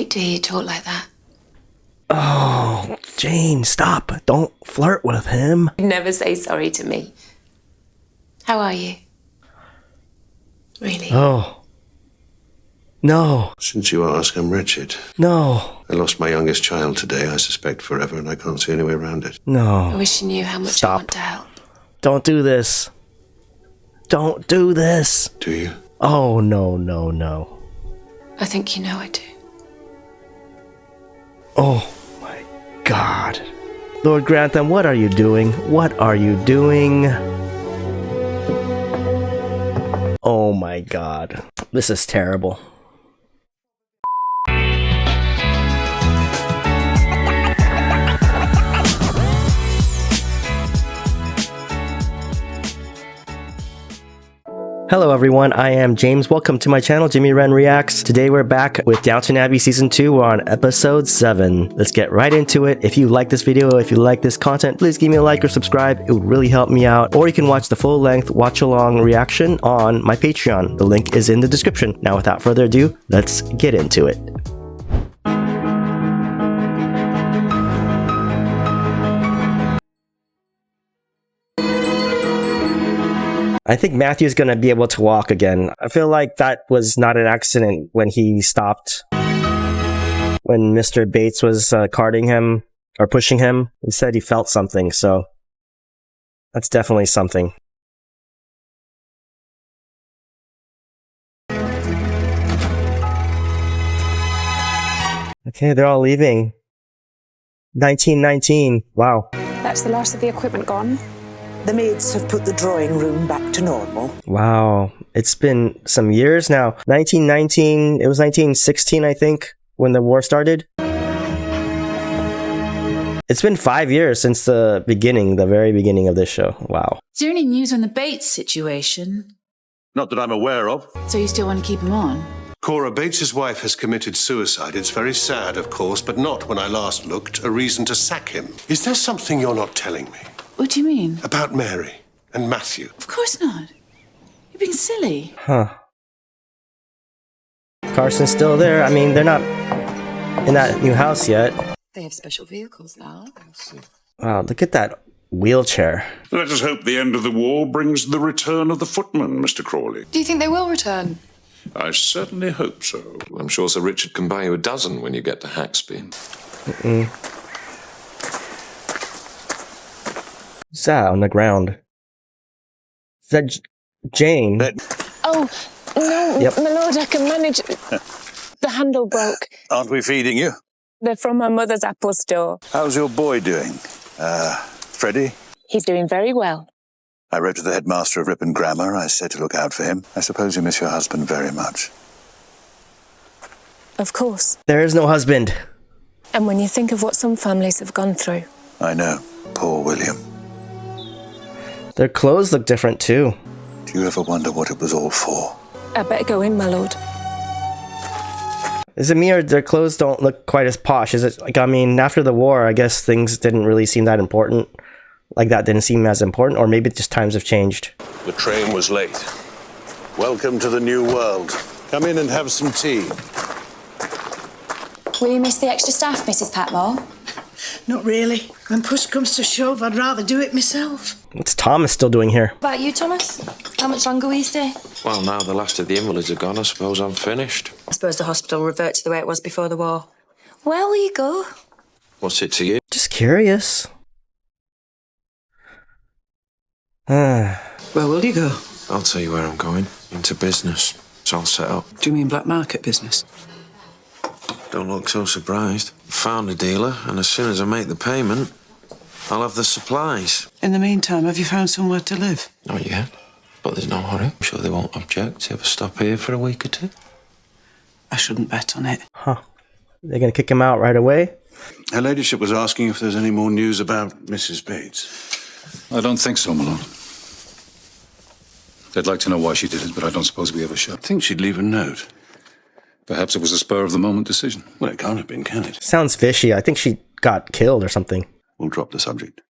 hate to hear you talk like that. Oh, Jane, stop. Don't flirt with him. You never say sorry to me. How are you? Really? Oh. No. Since you ask, I'm wretched. No. I lost my youngest child today, I suspect forever, and I can't see any way around it. No. I wish you knew how much I want to help. Don't do this. Don't do this. Do you? Oh, no, no, no. I think you know I do. Oh, my God. Lord Grantham, what are you doing? What are you doing? Oh, my God. This is terrible. Hello everyone, I am James. Welcome to my channel, Jimmy Wren Reacts. Today we're back with Downton Abbey Season 2. We're on Episode 7. Let's get right into it. If you like this video, if you like this content, please give me a like or subscribe. It would really help me out. Or you can watch the full-length watch-along reaction on my Patreon. The link is in the description. Now without further ado, let's get into it. I think Matthew's gonna be able to walk again. I feel like that was not an accident when he stopped. When Mr. Bates was carting him or pushing him, he said he felt something, so that's definitely something. Okay, they're all leaving. 1919. Wow. That's the last of the equipment gone. The maids have put the drawing room back to normal. Wow. It's been some years now. 1919, it was 1916, I think, when the war started. It's been 5 years since the beginning, the very beginning of this show. Wow. Is there any news on the Bates situation? Not that I'm aware of. So you still want to keep him on? Cora Bates's wife has committed suicide. It's very sad, of course, but not, when I last looked, a reason to sack him. Is there something you're not telling me? What do you mean? About Mary and Matthew. Of course not. You're being silly. Huh. Carson's still there. I mean, they're not in that new house yet. They have special vehicles now. Wow, look at that wheelchair. Let us hope the end of the war brings the return of the footman, Mr. Crawley. Do you think they will return? I certainly hope so. I'm sure Sir Richard can buy you a dozen when you get to Haxby. What's that on the ground? Is that Jane? Oh, no, Yep. my lord, I can manage. The handle broke. Aren't we feeding you? They're from my mother's apple store. How's your boy doing? Freddie? He's doing very well. I wrote to the headmaster of Ripon Grammar. I said to look out for him. I suppose you miss your husband very much. Of course. There is no husband. And when you think of what some families have gone through. I know. Poor William. Their clothes look different too. Do you ever wonder what it was all for? I better go in, my lord. Is it me or their clothes don't look quite as posh? Is it like, I mean, after the war, I guess things didn't really seem that important. Like that didn't seem as important, or maybe just times have changed. The train was late. Welcome to the new world. Come in and have some tea. Will you miss the extra staff, Mrs. Patmore? Not really. When push comes to shove, I'd rather do it myself. What's Thomas still doing here? What about you, Thomas? How much longer will you stay? Well, now the last of the invalids are gone, I suppose I'm finished. I suppose the hospital will revert to the way it was before the war. Where will you go? What's it to you? Just curious. Where will you go? I'll tell you where I'm going. Into business. It's all set up. Do you mean black market business? Don't look so surprised. Found a dealer, and as soon as I make the payment, I'll have the supplies. In the meantime, have you found somewhere to live? Not yet, but there's no hurry. I'm sure they won't object to have a stop here for a week or two. I shouldn't bet on it. Huh. They're gonna kick him out right away? Her ladyship was asking if there's any more news about Mrs. Bates. I don't think so, my lord. They'd like to know why she did it, but I don't suppose we ever shall. I think she'd leave a note. Perhaps it was a spur-of-the-moment decision. Well, it can't have been, can it? Sounds fishy. I think she got killed or something. We'll drop the subject.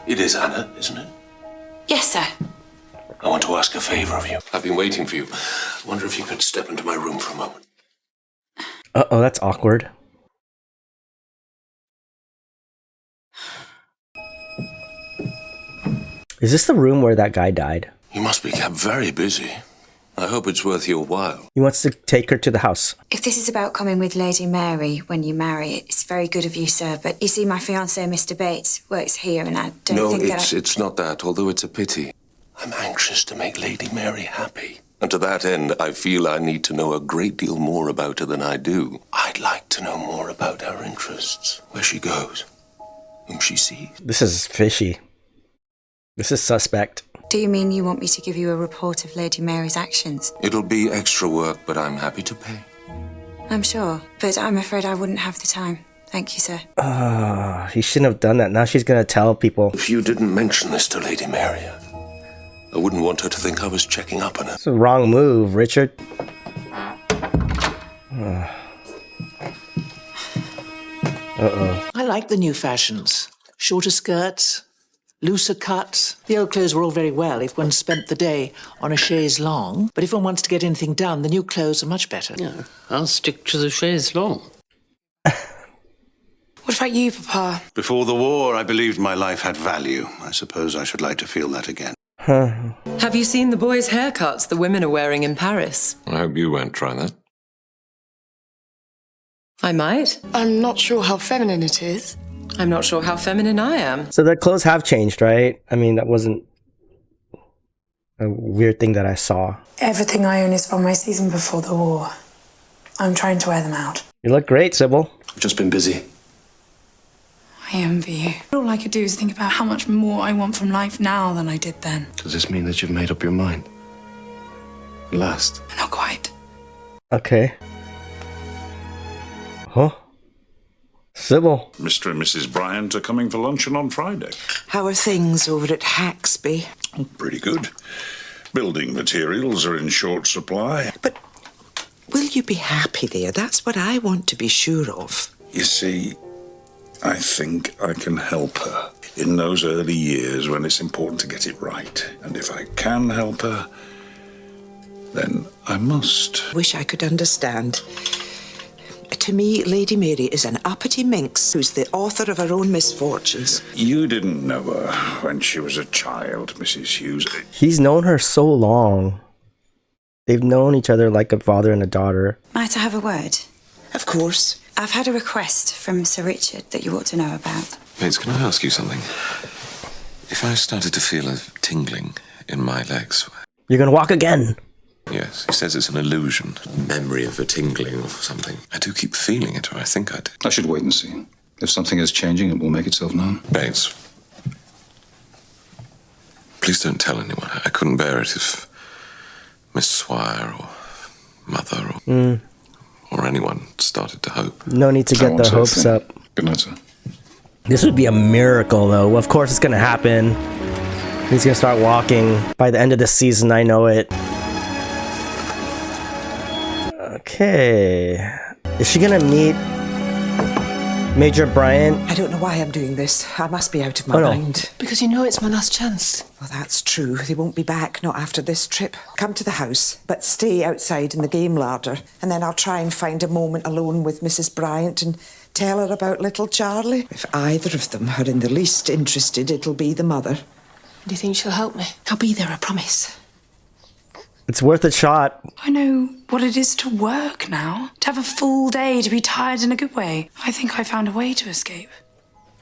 It is Anna, isn't it? Yes, sir. I want to ask a favour of you. I've been waiting for you. I wonder if you could step into my room for a moment. Uh-oh, that's awkward. Is this the room where that guy died? You must be kept very busy. I hope it's worth your while. He wants to take her to the house. If this is about coming with Lady Mary when you marry, it's very good of you, sir. But you see, my fiancé, Mr. Bates, works here, and I don't think that it's not that, although it's a pity. I'm anxious to make Lady Mary happy. And to that end, I feel I need to know a great deal more about her than I do. I'd like to know more about her interests, where she goes, whom she sees. This is fishy. This is suspect. Do you mean you want me to give you a report of Lady Mary's actions? It'll be extra work, but I'm happy to pay. I'm sure, but I'm afraid I wouldn't have the time. Thank you, sir. He shouldn't have done that. Now she's gonna tell people. If you didn't mention this to Lady Mary, I wouldn't want her to think I was checking up on her. It's a wrong move, Richard. Uh-oh. I like the new fashions. Shorter skirts, looser cuts. The old clothes were all very well if one spent the day on a chaise longue, but if one wants to get anything done, the new clothes are much better. Yeah, I'll stick to the chaise longue. What about you, Papa? Before the war, I believed my life had value. I suppose I should like to feel that again. Have you seen the boys' haircuts the women are wearing in Paris? I hope you won't try that. I might. I'm not sure how feminine it is. I'm not sure how feminine I am. So their clothes have changed, right? I mean, that wasn't a weird thing that I saw. Everything I own is from my season before the war. I'm trying to wear them out. You look great, Sybil. I've just been busy. I envy you. All I could do is think about how much more I want from life now than I did then. Does this mean that you've made up your mind? At last? Not quite. Okay. Huh? Sybil. Mr. and Mrs. Bryant are coming for luncheon on Friday. How are things over at Haxby? Pretty good. Building materials are in short supply. But will you be happy there? That's what I want to be sure of. You see, I think I can help her in those early years when it's important to get it right. And if I can help her, then I must. Wish I could understand. To me, Lady Mary is an uppity minx who's the author of her own misfortunes. You didn't know her when she was a child, Mrs. Hughes. He's known her so long. They've known each other like a father and a daughter. Might I have a word? Of course. I've had a request from Sir Richard that you ought to know about. Bates, can I ask you something? If I started to feel a tingling in my legs... You're gonna walk again. Yes, he says it's an illusion, memory of a tingling or something. I do keep feeling it, or I think I do. I should wait and see. If something is changing, it will make itself known. Bates, please don't tell anyone. I couldn't bear it if Miss Swire or Mother or anyone started to hope. No need to get their hopes up. Good night, sir. This would be a miracle, though. Of course, it's gonna happen. He's gonna start walking by the end of the season. I know it. Okay. Is she gonna meet Major Bryant? I don't know why I'm doing this. I must be out of my mind. Because you know it's my last chance. Well, that's true. They won't be back, not after this trip. Come to the house, but stay outside in the game larder, and then I'll try and find a moment alone with Mrs. Bryant and tell her about little Charlie. If either of them are in the least interested, it'll be the mother. Do you think she'll help me? I'll be there, I promise. It's worth a shot. I know what it is to work now. To have a full day, to be tired in a good way. I think I found a way to escape.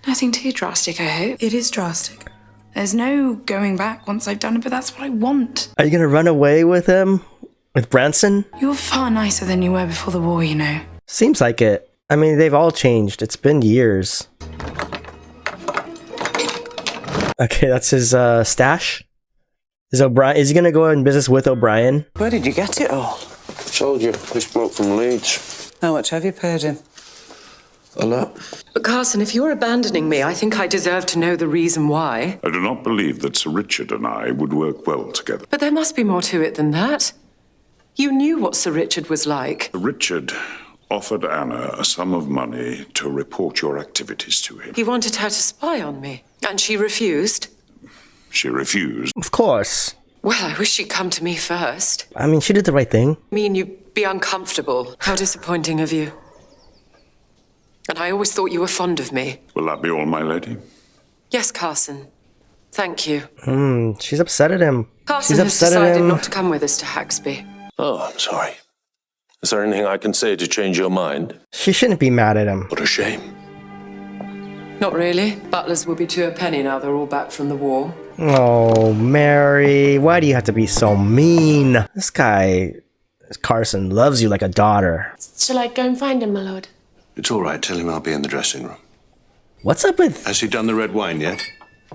Nothing too drastic, I hope. It is drastic. There's no going back once I've done it, but that's what I want. Are you gonna run away with him? With Branson? You're far nicer than you were before the war, you know. Seems like it. I mean, they've all changed. It's been years. Okay, that's his stash. Is he gonna go in business with O'Brien? Where did you get it all? I told you, this bloke from Leeds. How much have you paid him? A lot. But Carson, if you're abandoning me, I think I deserve to know the reason why. I do not believe that Sir Richard and I would work well together. But there must be more to it than that. You knew what Sir Richard was like. Sir Richard offered Anna a sum of money to report your activities to him. He wanted her to spy on me, and she refused. She refused. Of course. Well, I wish she'd come to me first. I mean, she did the right thing. I mean, you be uncomfortable. How disappointing of you. And I always thought you were fond of me. Will that be all, my lady? Yes, Carson. Thank you. She's upset at him. Carson She's has upset at decided him. not to come with us to Haxby. Oh, I'm sorry. Is there anything I can say to change your mind? She shouldn't be mad at him. What a shame. Not really. Butlers will be two a penny now they're all back from the war. Oh, Mary, why do you have to be so mean? This guy, Carson, loves you like a daughter. Shall I go and find him, my lord? It's all right. Tell him I'll be in the dressing room. What's up with... Has he done the red wine yet?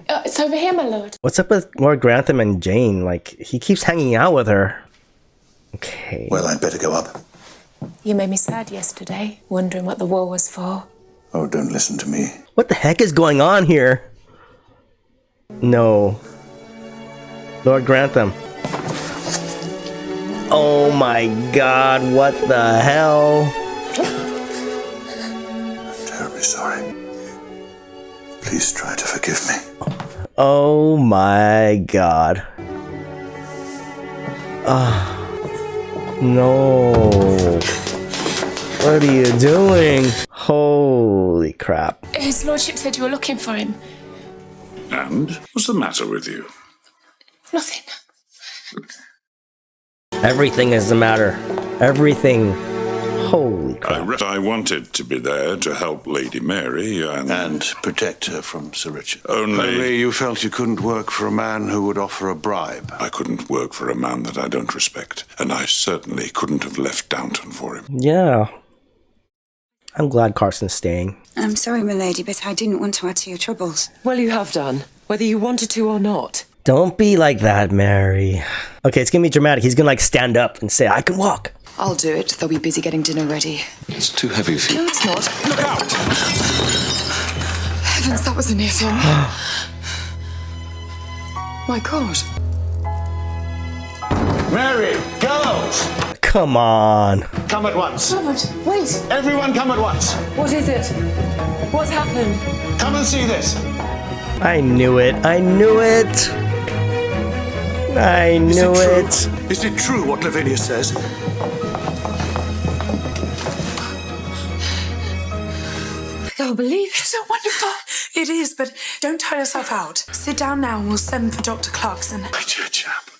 It's over here, my lord. What's up with Lord Grantham and Jane? Like, he keeps hanging out with her. Okay. Well, I'd better go up. You made me sad yesterday, wondering what the war was for. Oh, don't listen to me. What the heck is going on here? No. Lord Grantham. Oh my god, what the hell? I'm terribly sorry. Please try to forgive me. Oh my god. No. What are you doing? Holy crap. His lordship said you were looking for him. And? What's the matter with you? Nothing. Everything is the matter. Everything. Holy crap. I wanted to be there to help Lady Mary and protect her from Sir Richard. Only you felt you couldn't work for a man who would offer a bribe. I couldn't work for a man that I don't respect, and I certainly couldn't have left Downton for him. Yeah. I'm glad Carson's staying. I'm sorry, my lady, but I didn't want to add to your troubles. Well, you have done, whether you wanted to or not. Don't be like that, Mary. Okay, it's gonna be dramatic. He's gonna like stand up and say, I can walk. I'll do it. They'll be busy getting dinner ready. It's too heavy for you. No, it's not. Look out! Heavens, that was a near thing. My God. Mary, girls! Come on. Come at once. Robert, wait. Everyone come at once. What is it? What's happened? Come and see this. I knew it. I knew it. I knew it. Is it true what Lavinia says? I can't believe it. It's so wonderful. It is, but don't tire yourself out. Sit down now and we'll send for Dr. Clarkson. My dear chap,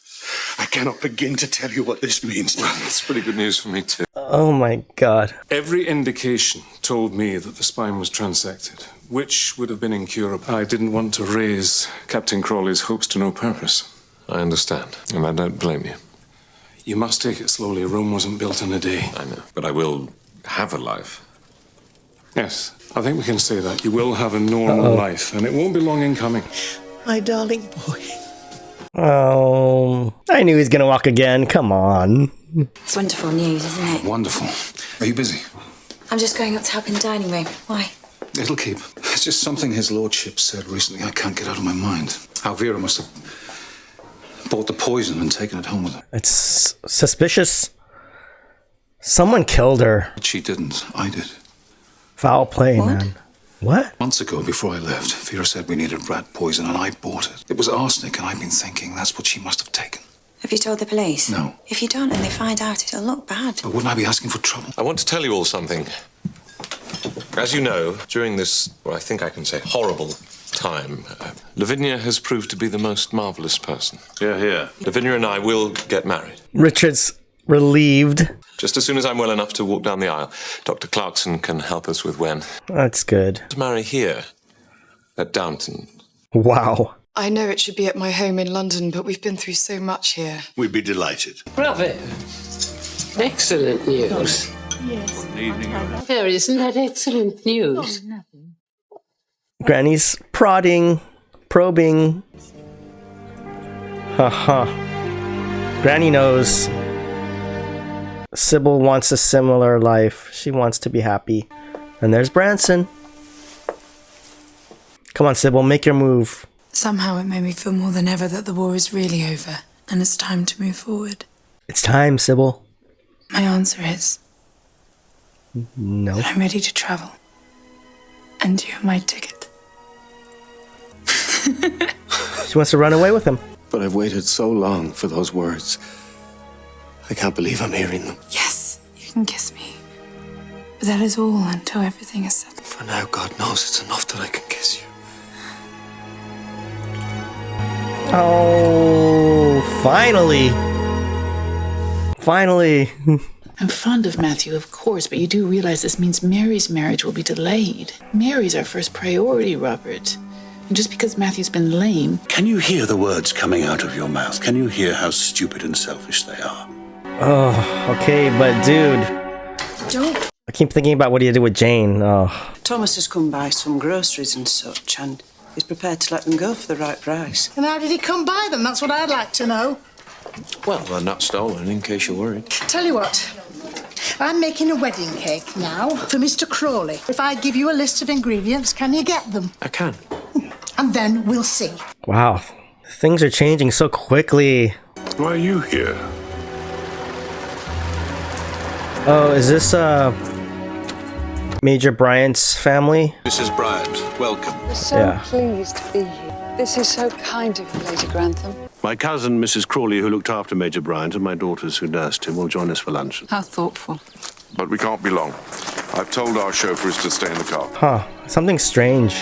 I cannot begin to tell you what this means. It's pretty good news for me, too. Oh my god. Every indication told me that the spine was transected, which would have been incurable. I didn't want to raise Captain Crawley's hopes to no purpose. I understand, and I don't blame you. You must take it slowly. Rome wasn't built in a day. I know, but I will have a life. Yes, I think we can say that. You will have a normal life, and it won't be long in coming. My darling boy. Oh, I knew he was gonna walk again. Come on. It's wonderful news, isn't it? Wonderful. Are you busy? I'm just going up to help in the dining room. Why? It'll keep. It's just something his lordship said recently I can't get out of my mind. How Vera must have bought the poison and taken it home with her. It's suspicious. Someone killed her. But she didn't. I did. Foul play, man. What? Months ago, before I left, Vera said we needed rat poison and I bought it. It was arsenic and I've been thinking that's what she must have taken. Have you told the police? No. If you don't and they find out, it'll look bad. But wouldn't I be asking for trouble? I want to tell you all something. As you know, during this, well, I think I can say, horrible time, Lavinia has proved to be the most marvelous person. Yeah. Lavinia and I will get married. Richard's relieved. Just as soon as I'm well enough to walk down the aisle, Dr. Clarkson can help us with when. That's good. To marry here, at Downton. Wow. I know it should be at my home in London, but we've been through so much here. We'd be delighted. Bravo. Excellent news. Yes. There, isn't that excellent news? Granny's prodding, probing. Haha. Granny knows. Sybil wants a similar life. She wants to be happy. And there's Branson. Come on, Sybil, make your move. Somehow it made me feel more than ever that the war is really over and it's time to move forward. It's time, Sybil. My answer is no. I'm ready to travel. And you're my ticket. She wants to run away with him. But I've waited so long for those words. I can't believe I'm hearing them. Yes, You can kiss me. But that is all until everything is settled. For now, God knows it's enough that I can kiss you. Oh, finally. Finally. I'm fond of Matthew, of course, but you do realize this means Mary's marriage will be delayed. Mary's our first priority, Robert. And just because Matthew's been lame... Can you hear the words coming out of your mouth? Can you hear how stupid and selfish they are? Oh, okay, but dude. Don't. I keep thinking about what he did with Jane. Oh. Thomas has come by some groceries and such, and he's prepared to let them go for the right price. And how did he come by them? That's what I'd like to know. Well, they're not stolen, in case you're worried. Tell you what. I'm making a wedding cake now for Mr. Crawley. If I give you a list of ingredients, can you get them? I can. And then we'll see. Wow. Things are changing so quickly. Why are you here? Oh, is this, Major Bryant's family? Mrs. Bryant, welcome. We're so pleased to be here. This is so kind of you, Lady Grantham. My cousin, Mrs. Crawley, who looked after Major Bryant, and my daughters who nursed him, will join us for luncheon. How thoughtful. But we can't be long. I've told our chauffeurs to stay in the car. Huh. Something strange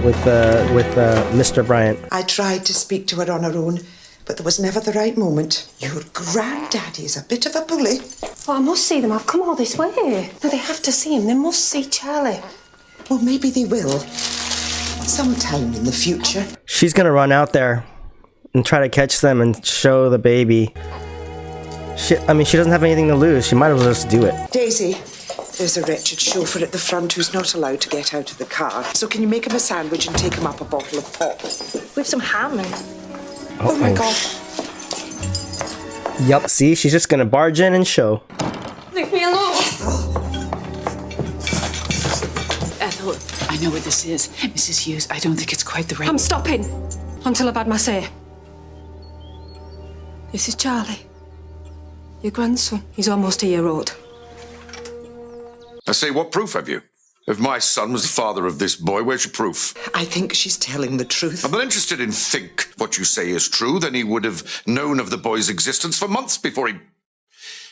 with Mr. Bryant. I tried to speak to her on her own, but there was never the right moment. Your granddaddy's a bit of a bully. Oh, I must see them. I've come all this way. No, they have to see him. They must see Charlie. Well, maybe they will. Sometime in the future. She's gonna run out there and try to catch them and show the baby. She doesn't have anything to lose. She might as well just do it. Daisy, there's a wretched chauffeur at the front who's not allowed to get out of the car. So can you make him a sandwich and take him up a bottle of pop? With some ham and... Oh my God. Yup, see? She's just gonna barge in and show. Leave me alone. Ethel, I know what this is. Mrs. Hughes, I don't think it's quite the right... I'm stopping until I've had my say. This is Charlie. Your grandson. He's almost a year old. I say, what proof have you? If my son was the father of this boy, where's your proof? I think she's telling the truth. I'm not interested in think what you say is true. Then he would have known of the boy's existence for months before he...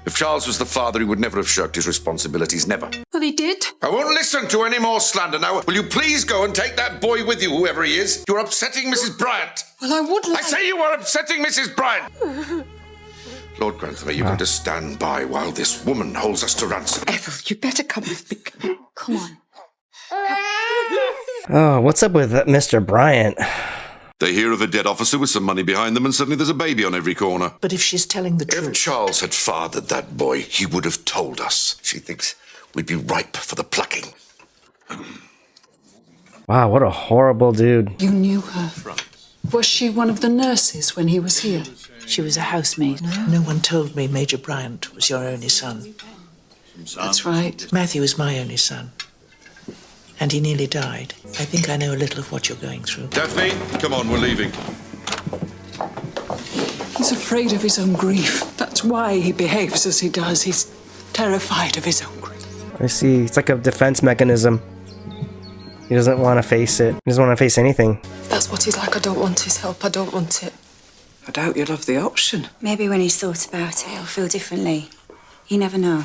If Charles was the father, he would never have shirked his responsibilities, never. Well, he did. I won't listen to any more slander now. Will you please go and take that boy with you, whoever he is? You're upsetting Mrs. Bryant. Well, I would like... I say you are upsetting Mrs. Bryant. Lord Grantham, are you going to stand by while this woman holds us to ransom? Ethel, you better come with me. Come on. Oh, what's up with Mr. Bryant? They hear of a dead officer with some money behind them, and suddenly there's a baby on every corner. But if she's telling the truth... If Charles had fathered that boy, he would have told us. She thinks we'd be ripe for the plucking. Wow, what a horrible dude. You knew her. Was she one of the nurses when he was here? She was a housemaid. No one told me Major Bryant was your only son. That's right. Matthew is my only son. And he nearly died. I think I know a little of what you're going through. Daphne, come on, we're leaving. He's afraid of his own grief. That's why he behaves as he does. He's terrified of his own grief. I see. It's like a defense mechanism. He doesn't want to face it. He doesn't want to face anything. That's what he's like. I don't want his help. I don't want it. I doubt you'll have the option. Maybe when he's thought about it, he'll feel differently. You never know.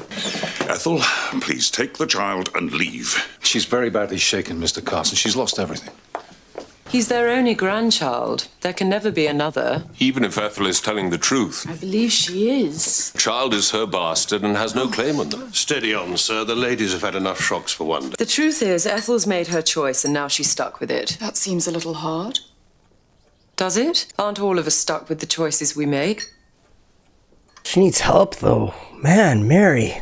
Ethel, please take the child and leave. She's very badly shaken, Mr. Carson. She's lost everything. He's their only grandchild. There can never be another. Even if Ethel is telling the truth. I believe she is. Child is her bastard and has no claim on them. Steady on, sir. The ladies have had enough shocks for one day. The truth is, Ethel's made her choice and now she's stuck with it. That seems a little hard. Does it? Aren't all of us stuck with the choices we make? She needs help, though. Man, Mary.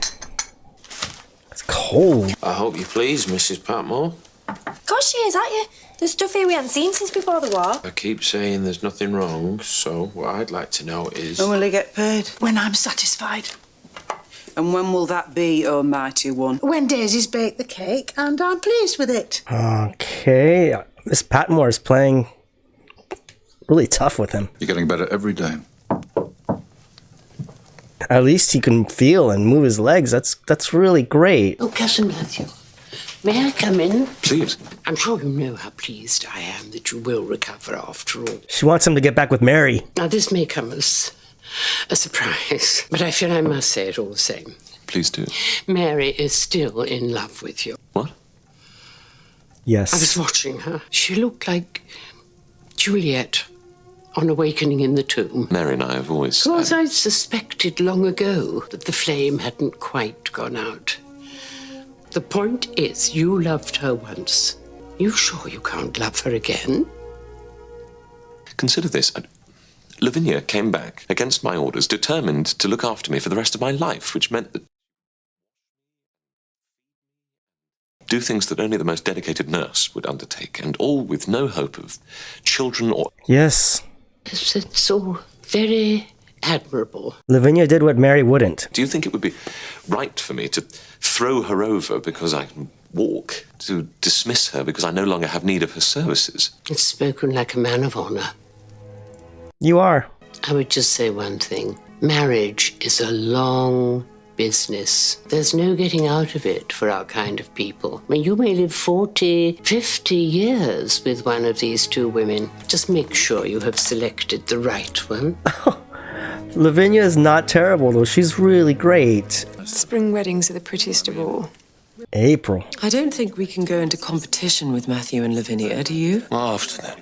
It's cold. I hope you're pleased, Mrs. Patmore. Of course she is, aren't you? There's stuff here we haven't seen since before the war. I keep saying there's nothing wrong, so what I'd like to know is... When will he get paid? When I'm satisfied. And when will that be, oh mighty one? When Daisy's baked the cake, and I'm pleased with it. Okay. This Patmore is playing really tough with him. You're getting better every day. At least he can feel and move his legs. That's really great. Oh, Cousin Matthew, may I come in? Please. I'm sure you know how pleased I am that you will recover after all. She wants him to get back with Mary. Now, this may come as a surprise, but I feel I must say it all the same. Please do. Mary is still in love with you. What? Yes. I was watching her. She looked like Juliet on Awakening in the Tomb. Mary and I have always... Of course, I suspected long ago that the flame hadn't quite gone out. The point is, you loved her once. You sure you can't love her again? Consider this. Lavinia came back against my orders, determined to look after me for the rest of my life, which meant that... do things that only the most dedicated nurse would undertake, and all with no hope of children or... Yes. It's all very admirable. Lavinia did what Mary wouldn't. Do you think it would be right for me to throw her over because I can walk, to dismiss her because I no longer have need of her services? It's spoken like a man of honor. You are. I would just say one thing. Marriage is a long business. There's no getting out of it for our kind of people. I mean, you may live 40, 50 years with one of these two women. Just make sure you have selected the right one. Lavinia is not terrible, though. She's really great. Spring weddings are the prettiest of all. April. I don't think we can go into competition with Matthew and Lavinia, do you? After then.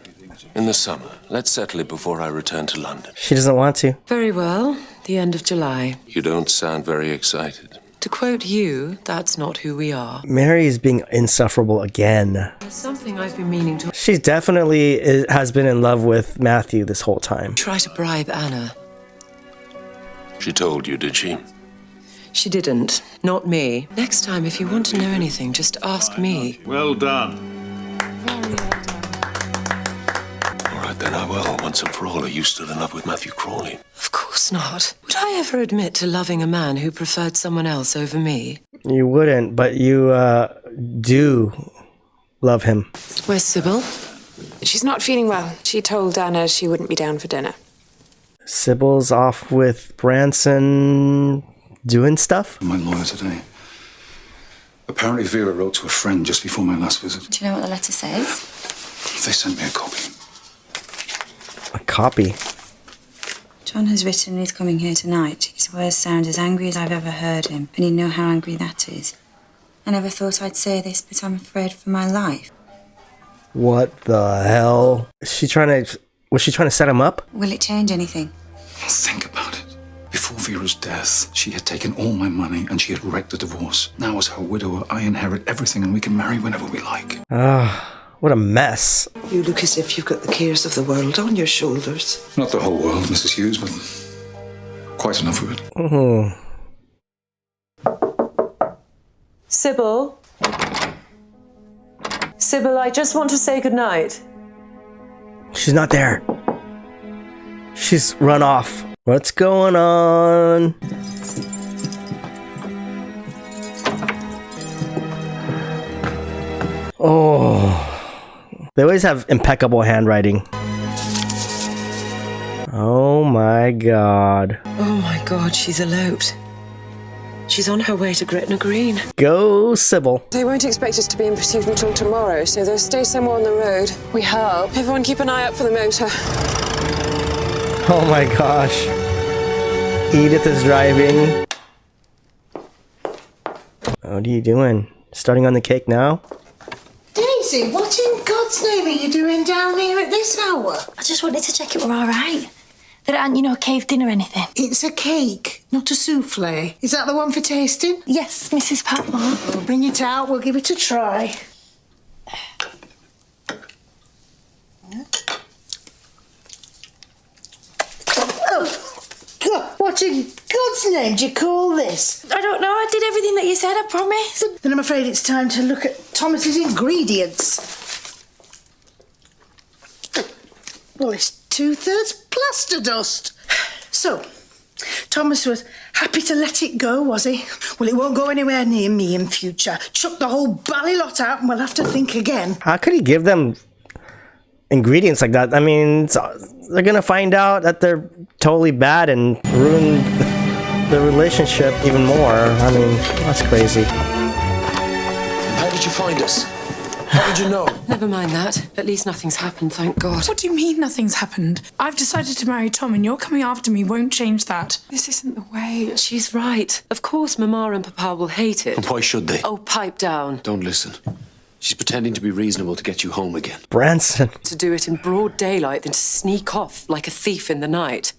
In the summer. Let's settle it before I return to London. She doesn't want to. Very well. The end of July. You don't sound very excited. To quote you, that's not who we are. Mary is being insufferable again. There's something I've been meaning to... She definitely has been in love with Matthew this whole time. Try to bribe Anna. She told you, did she? She didn't. Not me. Next time, if you want to know anything, just ask me. Well done. All right, then I will. Once and for all, are you still in love with Matthew Crawley? Of course not. Would I ever admit to loving a man who preferred someone else over me? You wouldn't, but you do love him. Where's Sybil? She's not feeling well. She told Anna she wouldn't be down for dinner. Sybil's off with Branson doing stuff? My lawyer today. Apparently Vera wrote to a friend just before my last visit. Do you know what the letter says? They sent me a copy. A copy? John has written he's coming here tonight. His words sound as angry as I've ever heard him, and you know how angry that is. I never thought I'd say this, but I'm afraid for my life. What the hell? Was she trying to set him up? Will it change anything? Think about it. Before Vera's death, she had taken all my money and she had wrecked the divorce. Now as her widower, I inherit everything and we can marry whenever we like. What a mess. You look as if you've got the cares of the world on your shoulders. Not the whole world, Mrs. Hughes, but quite enough of it. Sybil? Sybil, I just want to say goodnight. She's not there. She's run off. What's going on? Oh. They always have impeccable handwriting. Oh my god. Oh my god, she's eloped. She's on her way to Gretna Green. Go, Sybil. They won't expect us to be in pursuit until tomorrow, so they'll stay somewhere on the road. We hope. Everyone keep an eye out for the motor. Oh my gosh. Edith is driving. What are you doing? Starting on the cake now? Daisy, what in God's name are you doing down here at this hour? I just wanted to check it were all right. That it hadn't, caved in or anything. It's a cake, not a souffle. Is that the one for tasting? Yes, Mrs. Patmore. We'll bring it out, we'll give it a try. Oh, God, what in God's name do you call this? I don't know, I did everything that you said, I promise. Then I'm afraid it's time to look at Thomas's ingredients. Well, it's 2/3 plaster dust. So, Thomas was happy to let it go, was he? Well, it won't go anywhere near me in future. Chuck the whole bally lot out and we'll have to think again. How could he give them ingredients like that? I mean, they're gonna find out that they're totally bad and ruin the relationship even more. I mean, that's crazy. How did you find us? How did you know? Never mind that. At least nothing's happened, thank God. What do you mean nothing's happened? I've decided to marry Tom and you're coming after me won't change that. This isn't the way. She's right. Of course Mama and Papa will hate it. And why should they? Oh, pipe down. Don't listen. She's pretending to be reasonable to get you home again. Branson. To do it in broad daylight than to sneak off like a thief in the night.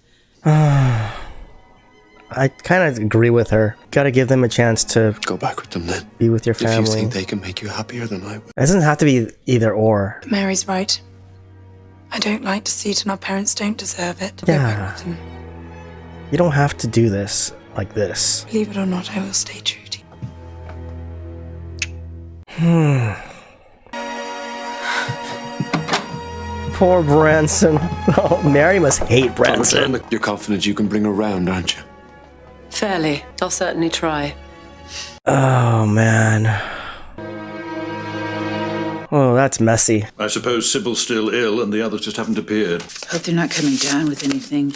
I kind of agree with her. Gotta give them a chance to go back with them then. Be with your family. If you think they can make you happier than I would. It doesn't have to be either or. Mary's right. I don't like deceit and our parents don't deserve it. Yeah. You don't have to do this like this. Believe it or not, I will stay true to you. Poor Branson. Oh, Mary must hate Branson. You're confident you can bring her round, aren't you? Fairly. I'll certainly try. Oh, man. Oh, that's messy. I suppose Sybil's still ill and the others just haven't appeared. Hope they're not coming down with anything.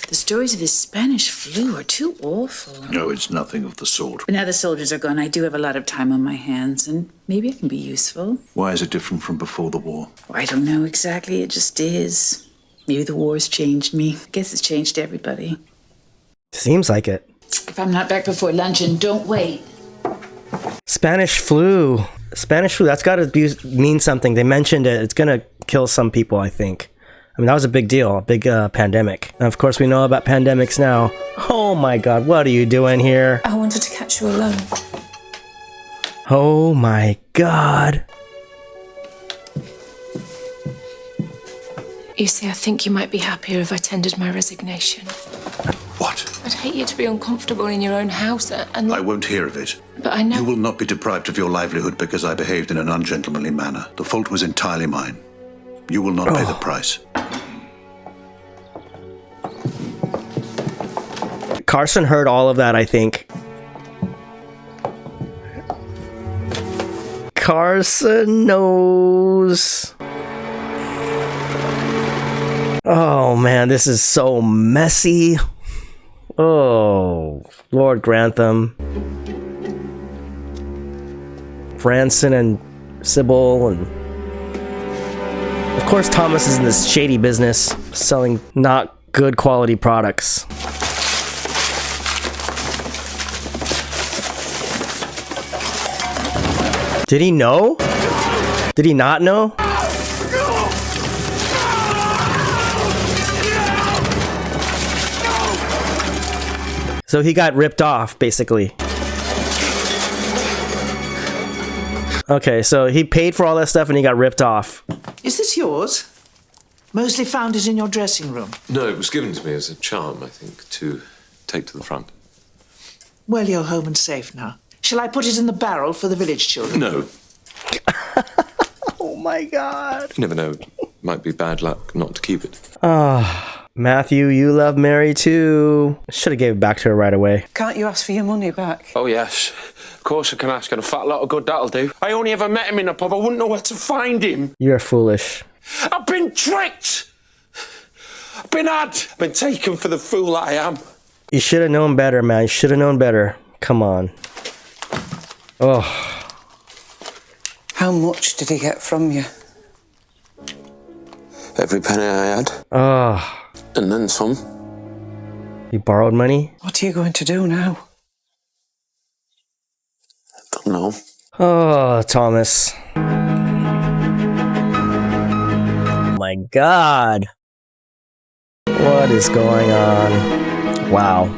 The stories of this Spanish flu are too awful. No, it's nothing of the sort. But now the soldiers are gone, I do have a lot of time on my hands, and maybe I can be useful. Why is it different from before the war? I don't know exactly, it just is. Maybe the war's changed me. I guess it's changed everybody. Seems like it. If I'm not back before luncheon, don't wait. Spanish flu. Spanish flu, that's gotta mean something. They mentioned it. It's gonna kill some people, I think. I mean, that was a big deal, a big pandemic. And of course, we know about pandemics now. Oh my God, what are you doing here? I wanted to catch you alone. Oh my God. You see, I think you might be happier if I tendered my resignation. What? I'd hate you to be uncomfortable in your own house and... I won't hear of it. But I know... You will not be deprived of your livelihood because I behaved in an ungentlemanly manner. The fault was entirely mine. You will not pay the price. Carson heard all of that, I think. Carson knows. Oh man, this is so messy. Oh, Lord Grantham. Branson and Sybil, and of course Thomas is in this shady business, selling not good quality products. Did he know? Did he not know? So he got ripped off, basically. Okay, so he paid for all that stuff and he got ripped off. Is this yours? Mosley found it in your dressing room. No, it was given to me as a charm, I think, to take to the front. Well, you're home and safe now. Shall I put it in the barrel for the village children? No. Oh my God. You never know. Might be bad luck not to keep it. Ah, Matthew, you love Mary too. Should have gave it back to her right away. Can't you ask for your money back? Oh, yes. Of course I can ask, and a fat lot of good that'll do. I only ever met him in a pub. I wouldn't know where to find him. You're foolish. I've been tricked. I've been had. I've been taken for the fool I am. You should have known better, man. You should have known better. Come on. Oh. How much did he get from you? Every penny I had. Oh. And then some. You borrowed money? What are you going to do now? Don't know. Oh, Thomas. My God. What is going on? Wow.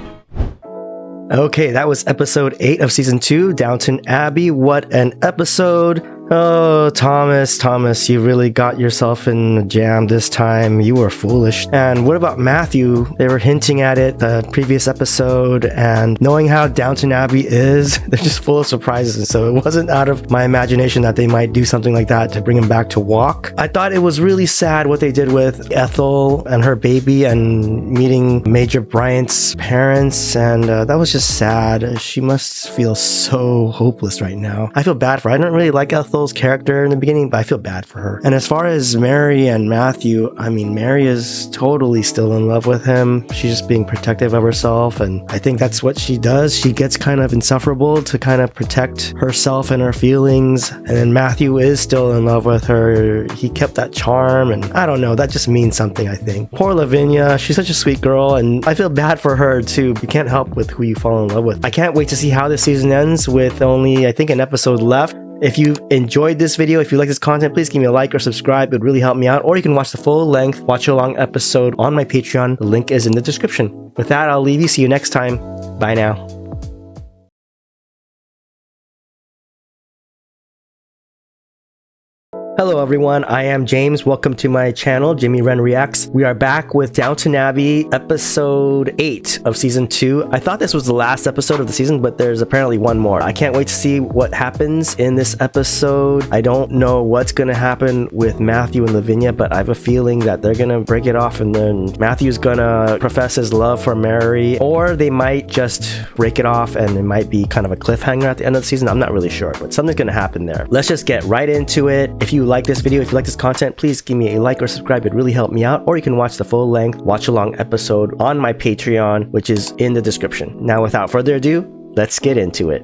Okay, that was episode 8 of season 2, Downton Abbey. What an episode. Oh, Thomas, you really got yourself in a jam this time. You were foolish. And what about Matthew? They were hinting at it the previous episode, and knowing how Downton Abbey is, they're just full of surprises. And so it wasn't out of my imagination that they might do something like that to bring him back to walk. I thought it was really sad what they did with Ethel and her baby and meeting Major Bryant's parents, and that was just sad. She must feel so hopeless right now. I feel bad for her. I don't really like Ethel. Carol's character in the beginning, but I feel bad for her. And as far as Mary and Matthew, I mean, Mary is totally still in love with him. She's just being protective of herself, and I think that's what she does. She gets kind of insufferable to kind of protect herself and her feelings, and then Matthew is still in love with her. He kept that charm, and I don't know, that just means something, I think. Poor Lavinia, she's such a sweet girl, and I feel bad for her too. You can't help with who you fall in love with. I can't wait to see how this season ends with only, I think, an episode left. If you've enjoyed this video, if you like this content, please give me a like or subscribe. It would really help me out. Or you can watch the full-length watch-along episode on my Patreon. The link is in the description. With that, I'll leave you. See you next time. Bye now. Hello everyone, I am James. Welcome to my channel, Jimmy Wren Reacts. We are back with Downton Abbey, episode 8 of season 2. I thought this was the last episode of the season, but there's apparently one more. I can't wait to see what happens in this episode. I don't know what's gonna happen with Matthew and Lavinia, but I have a feeling that they're gonna break it off, and then Matthew's gonna profess his love for Mary, or they might just break it off and it might be kind of a cliffhanger at the end of the season. I'm not really sure, but something's gonna happen there. Let's just get right into it. If you like this video, if you like this content, please give me a like or subscribe. It'd really help me out. Or you can watch the full-length watch-along episode on my Patreon, which is in the description. Now, without further ado, let's get into it.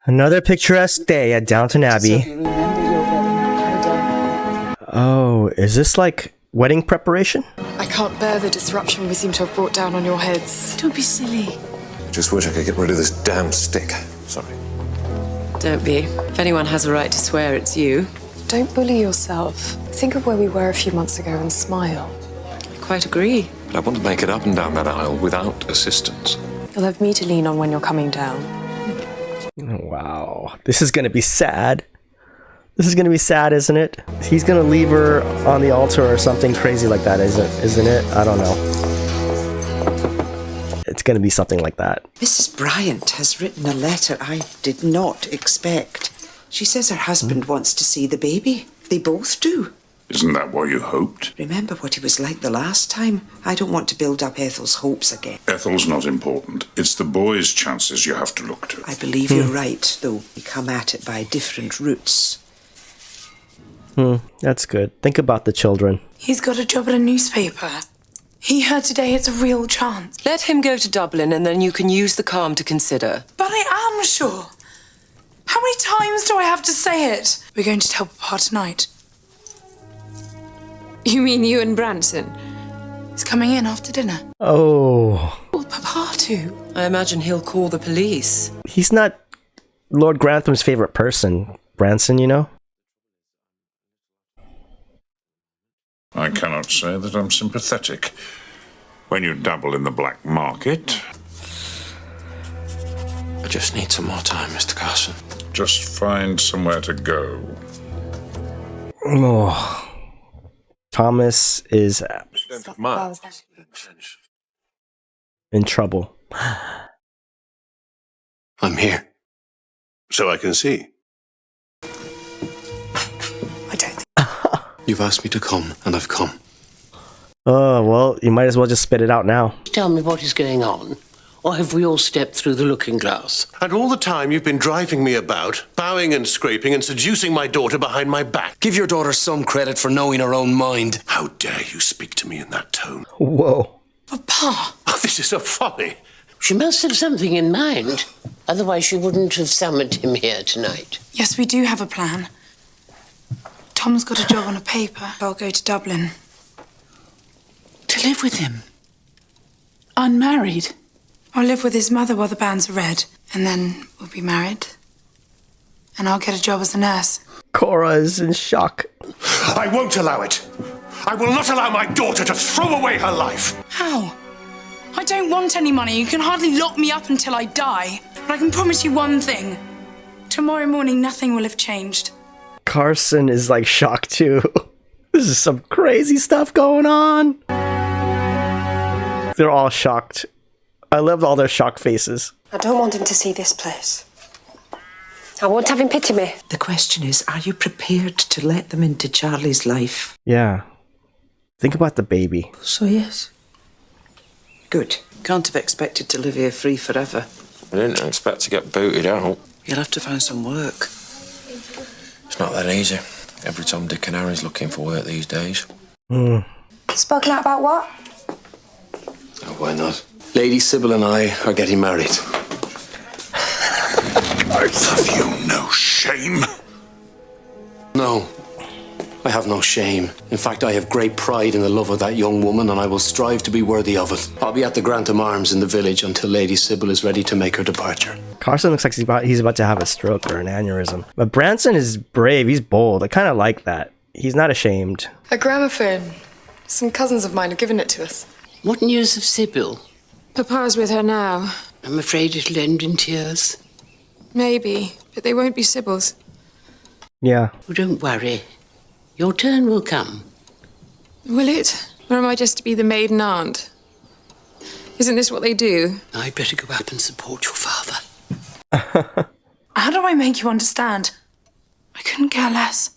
Another picturesque day at Downton Abbey. Oh, is this like wedding preparation? I can't bear the disruption we seem to have brought down on your heads. Don't be silly. I just wish I could get rid of this damn stick. Sorry. Don't be. If anyone has a right to swear, it's you. Don't bully yourself. Think of where we were a few months ago and smile. I quite agree. I want to make it up and down that aisle without assistance. You'll have me to lean on when you're coming down. Wow, this is gonna be sad. This is gonna be sad, isn't it? He's gonna leave her on the altar or something crazy like that, isn't it? I don't know. It's gonna be something like that. Mrs. Bryant has written a letter I did not expect. She says her husband wants to see the baby. They both do. Isn't that what you hoped? Remember what he was like the last time? I don't want to build up Ethel's hopes again. Ethel's not important. It's the boy's chances you have to look to. I believe you're right, though. We come at it by different routes. That's good. Think about the children. He's got a job at a newspaper. He heard today it's a real chance. Let him go to Dublin and then you can use the calm to consider. But I am sure. How many times do I have to say it? We're going to tell Papa tonight. You mean you and Branson? He's coming in after dinner. Oh. Well, Papa too. I imagine he'll call the police. He's not Lord Grantham's favorite person, Branson, you know? I cannot say that I'm sympathetic. When you dabble in the black market... I just need some more time, Mr. Carson. Just find somewhere to go. Oh. Thomas is in trouble. I'm here. So I can see. I don't think... You've asked me to come, and I've come. Oh, well, you might as well just spit it out now. Tell me what is going on. Or have we all stepped through the looking glass? And all the time you've been driving me about, bowing and scraping and seducing my daughter behind my back. Give your daughter some credit for knowing her own mind. How dare you speak to me in that tone? Whoa. Papa! Oh, this is a folly. She must have something in mind. Otherwise she wouldn't have summoned him here tonight. Yes, we do have a plan. Tom's got a job on a paper. I'll go to Dublin. To live with him? Unmarried? I'll live with his mother while the banns are read, and then we'll be married. And I'll get a job as a nurse. Cora is in shock. I won't allow it. I will not allow my daughter to throw away her life. How? I don't want any money. You can hardly lock me up until I die. But I can promise you one thing. Tomorrow morning, nothing will have changed. Carson is like shocked too. This is some crazy stuff going on. They're all shocked. I love all their shocked faces. I don't want him to see this place. I won't have him pity me. The question is, are you prepared to let them into Charlie's life? Yeah. Think about the baby. So yes. Good. Can't have expected to live here free forever. I didn't expect to get booted out. You'll have to find some work. It's not that easy. Every Tom, Dick and Harry's looking for work these days. Spoken out about what? Oh, why not? Lady Sybil and I are getting married. Have you no shame? No, I have no shame. In fact, I have great pride in the love of that young woman, and I will strive to be worthy of it. I'll be at the Grantham Arms in the village until Lady Sybil is ready to make her departure. Carson looks like he's about to have a stroke or an aneurysm. But Branson is brave. He's bold. I kind of like that. He's not ashamed. A gramophone. Some cousins of mine have given it to us. What news of Sybil? Papa's with her now. I'm afraid it'll end in tears. Maybe, but they won't be Sybil's. Yeah. Oh, don't worry. Your turn will come. Will it? Or am I just to be the maiden aunt? Isn't this what they do? I'd better go out and support your father. How do I make you understand? I couldn't care less.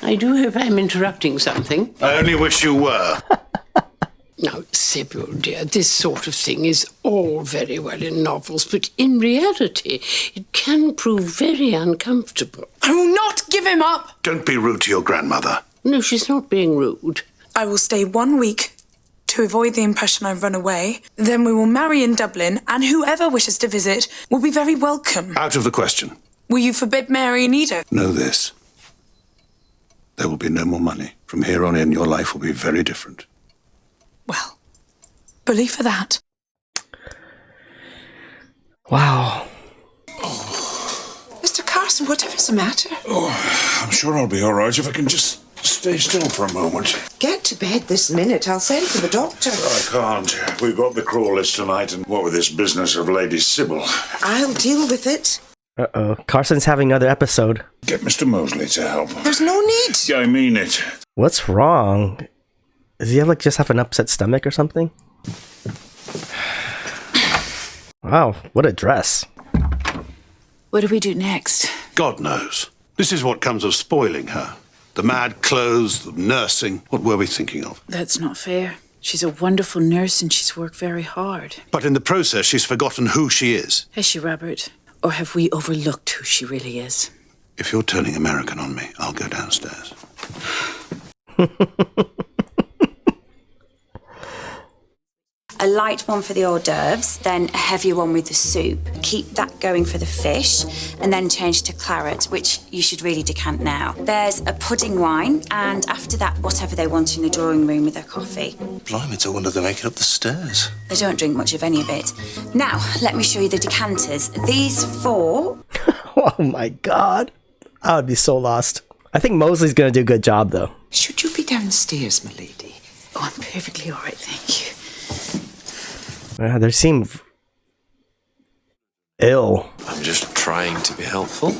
I do hope I'm interrupting something. I only wish you were. Now, Sybil, dear, this sort of thing is all very well in novels, but in reality, it can prove very uncomfortable. I will not give him up! Don't be rude to your grandmother. No, she's not being rude. I will stay 1 week to avoid the impression I've run away. Then we will marry in Dublin, and whoever wishes to visit will be very welcome. Out of the question. Will you forbid Mary and Ida? Know this. There will be no more money. From here on in, your life will be very different. Well, bully for that. Wow. Mr. Carson, whatever's the matter? Oh, I'm sure I'll be all right if I can just stay still for a moment. Get to bed this minute. I'll send for the doctor. I can't. We've got the crawl list tonight, and what with this business of Lady Sybil? I'll deal with it. Uh-oh. Carson's having another episode. Get Mr. Mosley to help. There's no need. I mean it. What's wrong? Does he just have an upset stomach or something? Wow, what a dress. What do we do next? God knows. This is what comes of spoiling her. The mad clothes, the nursing. What were we thinking of? That's not fair. She's a wonderful nurse and she's worked very hard. But in the process, she's forgotten who she is. Has she, Robert? Or have we overlooked who she really is? If you're turning American on me, I'll go downstairs. A light one for the hors d'oeuvres, then a heavier one with the soup. Keep that going for the fish, and then change to claret, which you should really decant now. There's a pudding wine, and after that, whatever they want in the drawing room with their coffee. Blimey, it's a wonder they make it up the stairs. They don't drink much of any of it. Now, let me show you the decanters. These 4... Oh my god. I would be so lost. I think Mosley's gonna do a good job, though. Should you be downstairs, my lady? Oh, I'm perfectly all right, thank you. They seem ill. I'm just trying to be helpful.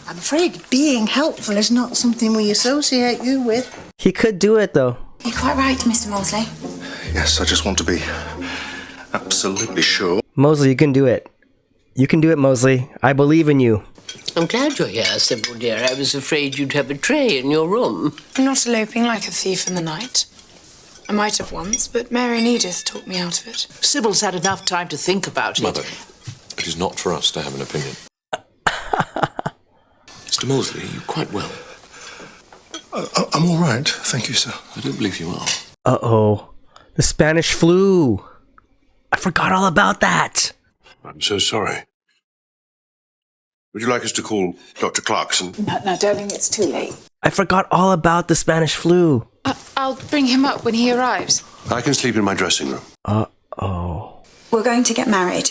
I'm afraid being helpful is not something we associate you with. He could do it, though. You're quite right, Mr. Mosley. Yes, I just want to be absolutely sure. Mosley, you can do it. You can do it, Mosley. I believe in you. I'm glad you're here, Sybil, dear. I was afraid you'd have a tray in your room. I'm not eloping like a thief in the night. I might have once, but Mary and Edith talked me out of it. Sybil's had enough time to think about it. Mother, it is not for us to have an opinion. Mr. Mosley, are you quite well? I'm all right, thank you, sir. I don't believe you are. Uh-oh. The Spanish flu. I forgot all about that. I'm so sorry. Would you like us to call Dr. Clarkson? No, darling, it's too late. I forgot all about the Spanish flu. I'll bring him up when he arrives. I can sleep in my dressing room. Uh-oh. We're going to get married.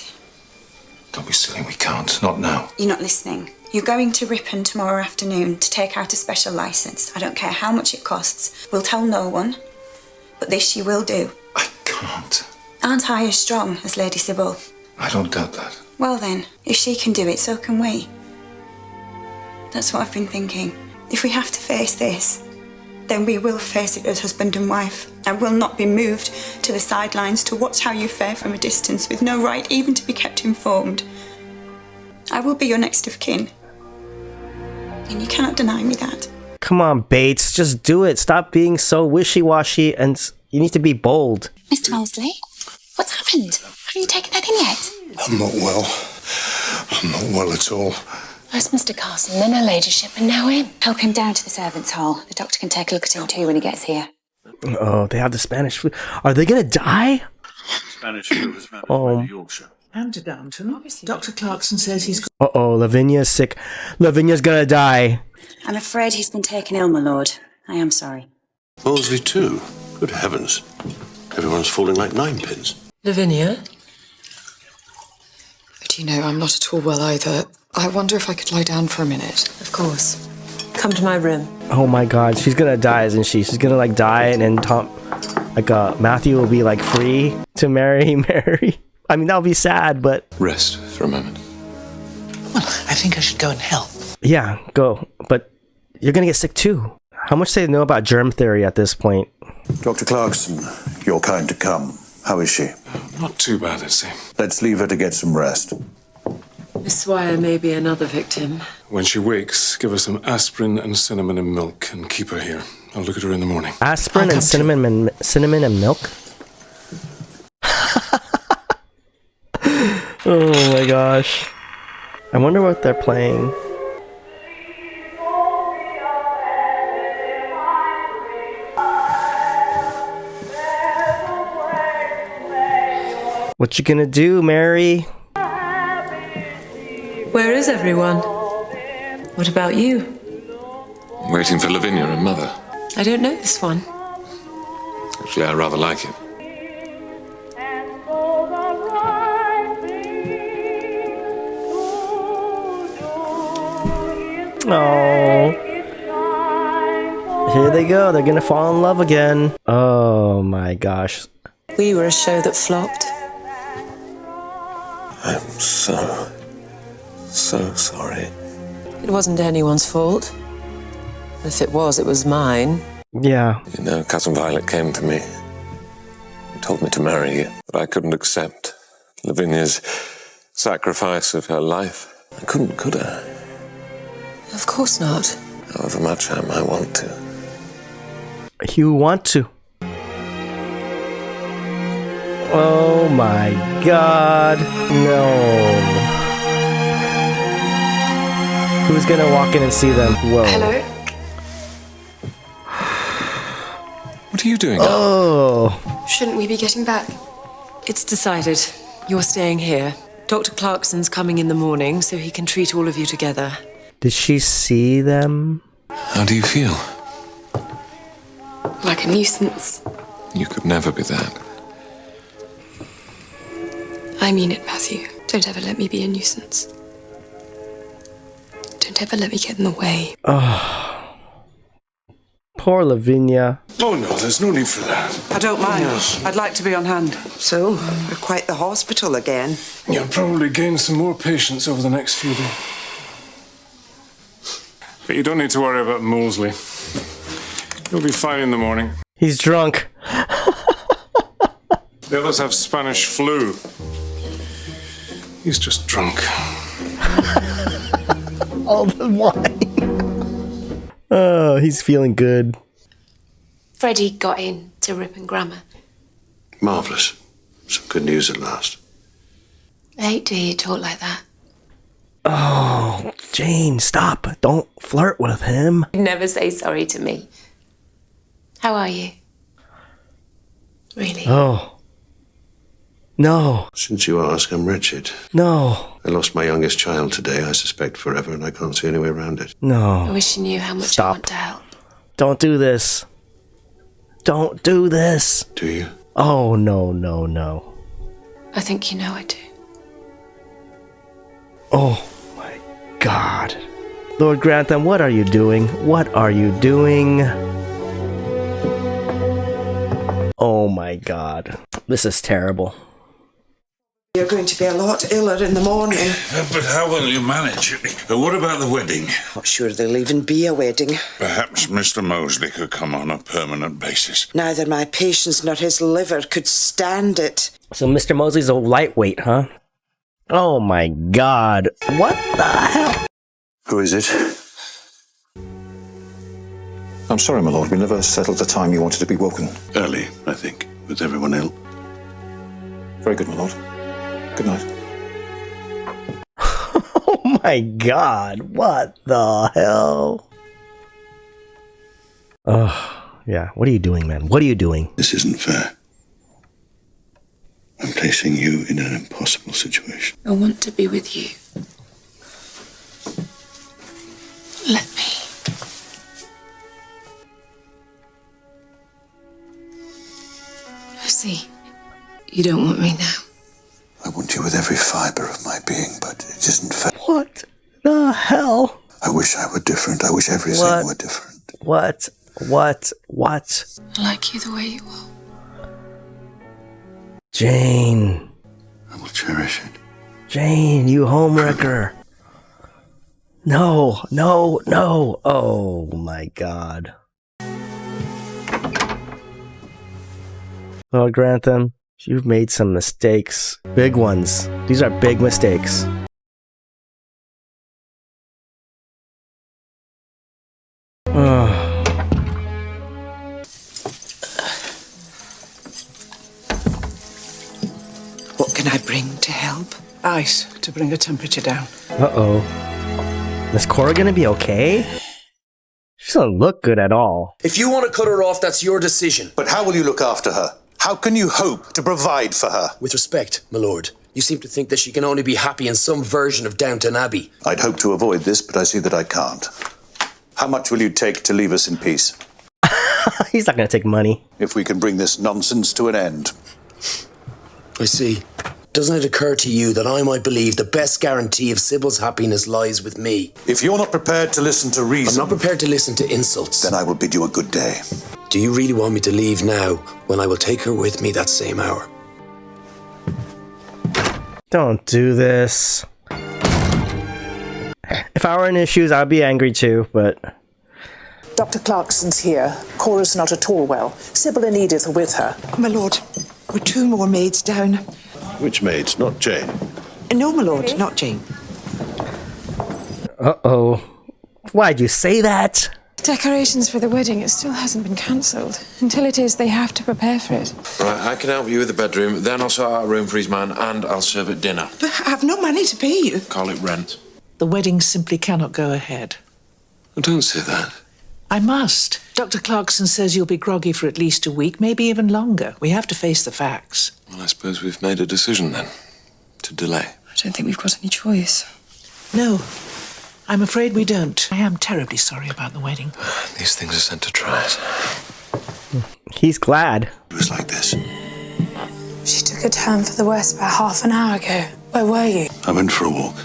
Don't be silly, we can't. Not now. You're not listening. You're going to Ripon tomorrow afternoon to take out a special licence. I don't care how much it costs. We'll tell no one. But this you will do. I can't. Aren't I as strong as Lady Sybil? I don't doubt that. Well then, if she can do it, so can we. That's what I've been thinking. If we have to face this, then we will face it as husband and wife. I will not be moved to the sidelines to watch how you fare from a distance with no right even to be kept informed. I will be your next of kin. and you cannot deny me that. Come on, Bates, just do it. Stop being so wishy-washy, and you need to be bold. Mr. Molesley, what's happened? Have you taken that in yet? I'm not well. I'm not well at all. First Mr. Carson, then her ladyship, and now him. Help him down to the servants' hall. The doctor can take a look at him too when he gets here. Oh, they have the Spanish flu. Are they gonna die? Spanish flu was managed by Yorkshire. And to Downton. Dr. Clarkson says he's got... Uh-oh, Lavinia's sick. Lavinia's gonna die. I'm afraid he's been taken ill, my lord. I am sorry. Molesley too? Good heavens. Everyone's falling like ninepins. Lavinia? Do you know, I'm not at all well either. I wonder if I could lie down for a minute. Of course. Come to my room. Oh my god, she's gonna die, isn't she? She's gonna like die, and then Matthew will be like free to marry Mary. I mean, that'll be sad, but... Rest for a moment. Well, I think I should go and help. Yeah, go. But you're gonna get sick too. How much do they know about germ theory at this point? Dr. Clarkson, you're kind to come. How is she? Not too bad, it seems. Let's leave her to get some rest. Miss Swire may be another victim. When she wakes, give her some aspirin and cinnamon and milk and keep her here. I'll look at her in the morning. Aspirin and cinnamon and milk? Oh my gosh. I wonder what they're playing. What you gonna do, Mary? Where is everyone? What about you? Waiting for Lavinia and Mother. I don't know this one. Actually, I rather like it. Oh. Here they go. They're gonna fall in love again. Oh my gosh. We were a show that flopped. I'm so sorry. It wasn't anyone's fault. If it was mine. Yeah. You know, Cousin Violet came to me and told me to marry you, but I couldn't accept Lavinia's sacrifice of her life. I couldn't, could I? Of course not. However much I might want to. You want to. Oh my god. No. Who's gonna walk in and see them? Whoa. Hello? What are you doing? Oh. Shouldn't we be getting back? It's decided. You're staying here. Dr. Clarkson's coming in the morning, so he can treat all of you together. Did she see them? How do you feel? Like a nuisance. You could never be that. I mean it, Matthew. Don't ever let me be a nuisance. Don't ever let me get in the way. Oh. Poor Lavinia. Oh no, there's no need for that. I don't mind. I'd like to be on hand. So, we're quite the hospital again. You'll probably gain some more patients over the next few days. But you don't need to worry about Molesley. You'll be fine in the morning. He's drunk. The others have Spanish flu. He's just drunk. All the wine. Oh, he's feeling good. Freddie got in to Ripon Grammar. Marvellous. Some good news at last. I hate to hear you talk like that. Oh, Jane, stop. Don't flirt with him. Never say sorry to me. How are you? Really? Oh. No. Since you ask, I'm wretched. No. I lost my youngest child today, I suspect forever, and I can't see any way around it. No. I wish you knew how much Stop. I want to help. Don't do this. Don't do this. Do you? Oh, no, no, no. I think you know I do. Oh, my God. Lord Grantham, what are you doing? What are you doing? Oh, my God. This is terrible. You're going to be a lot iller in the morning. But how will you manage? What about the wedding? Not sure there'll even be a wedding. Perhaps Mr. Molesley could come on a permanent basis. Neither my patience nor his liver could stand it. So Mr. Mosley's a lightweight, huh? Oh, my God. What the hell? Who is it? I'm sorry, my lord. We never settled the time you wanted to be woken. Early, I think, with everyone ill. Very good, my lord. Good night. Oh my god, what the hell? Oh, yeah, what are you doing, man? What are you doing? This isn't fair. I'm placing you in an impossible situation. I want to be with you. Let me. I see. You don't want me now. I want you with every fibre of my being, but it isn't fair. What the hell? I wish I were different. I wish everything were different. What? I like you the way you are. Jane. I will cherish it. Jane, you homewrecker. No. Oh my god. Well, Grantham, you've made some mistakes. Big ones. These are big mistakes. What can I bring to help? Ice to bring her temperature down. Uh-oh. Is Cora gonna be okay? She doesn't look good at all. If you want to cut her off, that's your decision. But how will you look after her? How can you hope to provide for her? With respect, my lord, you seem to think that she can only be happy in some version of Downton Abbey. I'd hope to avoid this, but I see that I can't. How much will you take to leave us in peace? He's not gonna take money. If we can bring this nonsense to an end. I see. Doesn't it occur to you that I might believe the best guarantee of Sybil's happiness lies with me? If you're not prepared to listen to reason... I'm not prepared to listen to insults. Then I will bid you a good day. Do you really want me to leave now, when I will take her with me that same hour? Don't do this. If I were in his shoes, I'd be angry too, but... Dr. Clarkson's here. Cora's not at all well. Sybil and Edith are with her. My lord, we're two more maids down. Which maids? Not Jane? No, my lord, not Jane. Uh-oh. Why'd you say that? Decorations for the wedding, it still hasn't been cancelled. Until it is, they have to prepare for it. Right, I can help you with the bedroom, then I'll sort out a room for his man, and I'll serve it dinner. But I have no money to pay you. Call it rent. The wedding simply cannot go ahead. Oh, don't say that. I must. Dr. Clarkson says you'll be groggy for at least a week, maybe even longer. We have to face the facts. Well, I suppose we've made a decision then. To delay. I don't think we've got any choice. No, I'm afraid we don't. I am terribly sorry about the wedding. These things are sent to trials. He's glad. It was like this. She took a turn for the worse about half an hour ago. Where were you? I went for a walk.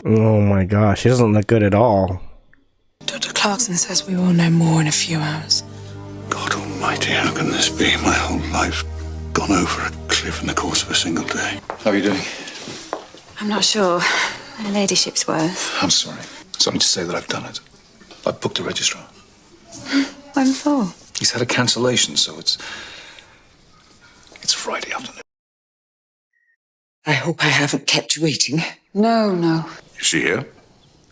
Oh my gosh, she doesn't look good at all. Dr. Clarkson says we will know more in a few hours. God almighty, how can this be? My whole life's gone over a cliff in the course of a single day. How are you doing? I'm not sure. Her ladyship's worth. I'm sorry. It's only to say that I've done it. I've booked a registrar. When for? He's had a cancellation, so it's Friday afternoon. I hope I haven't kept you waiting. No, no. Is she here?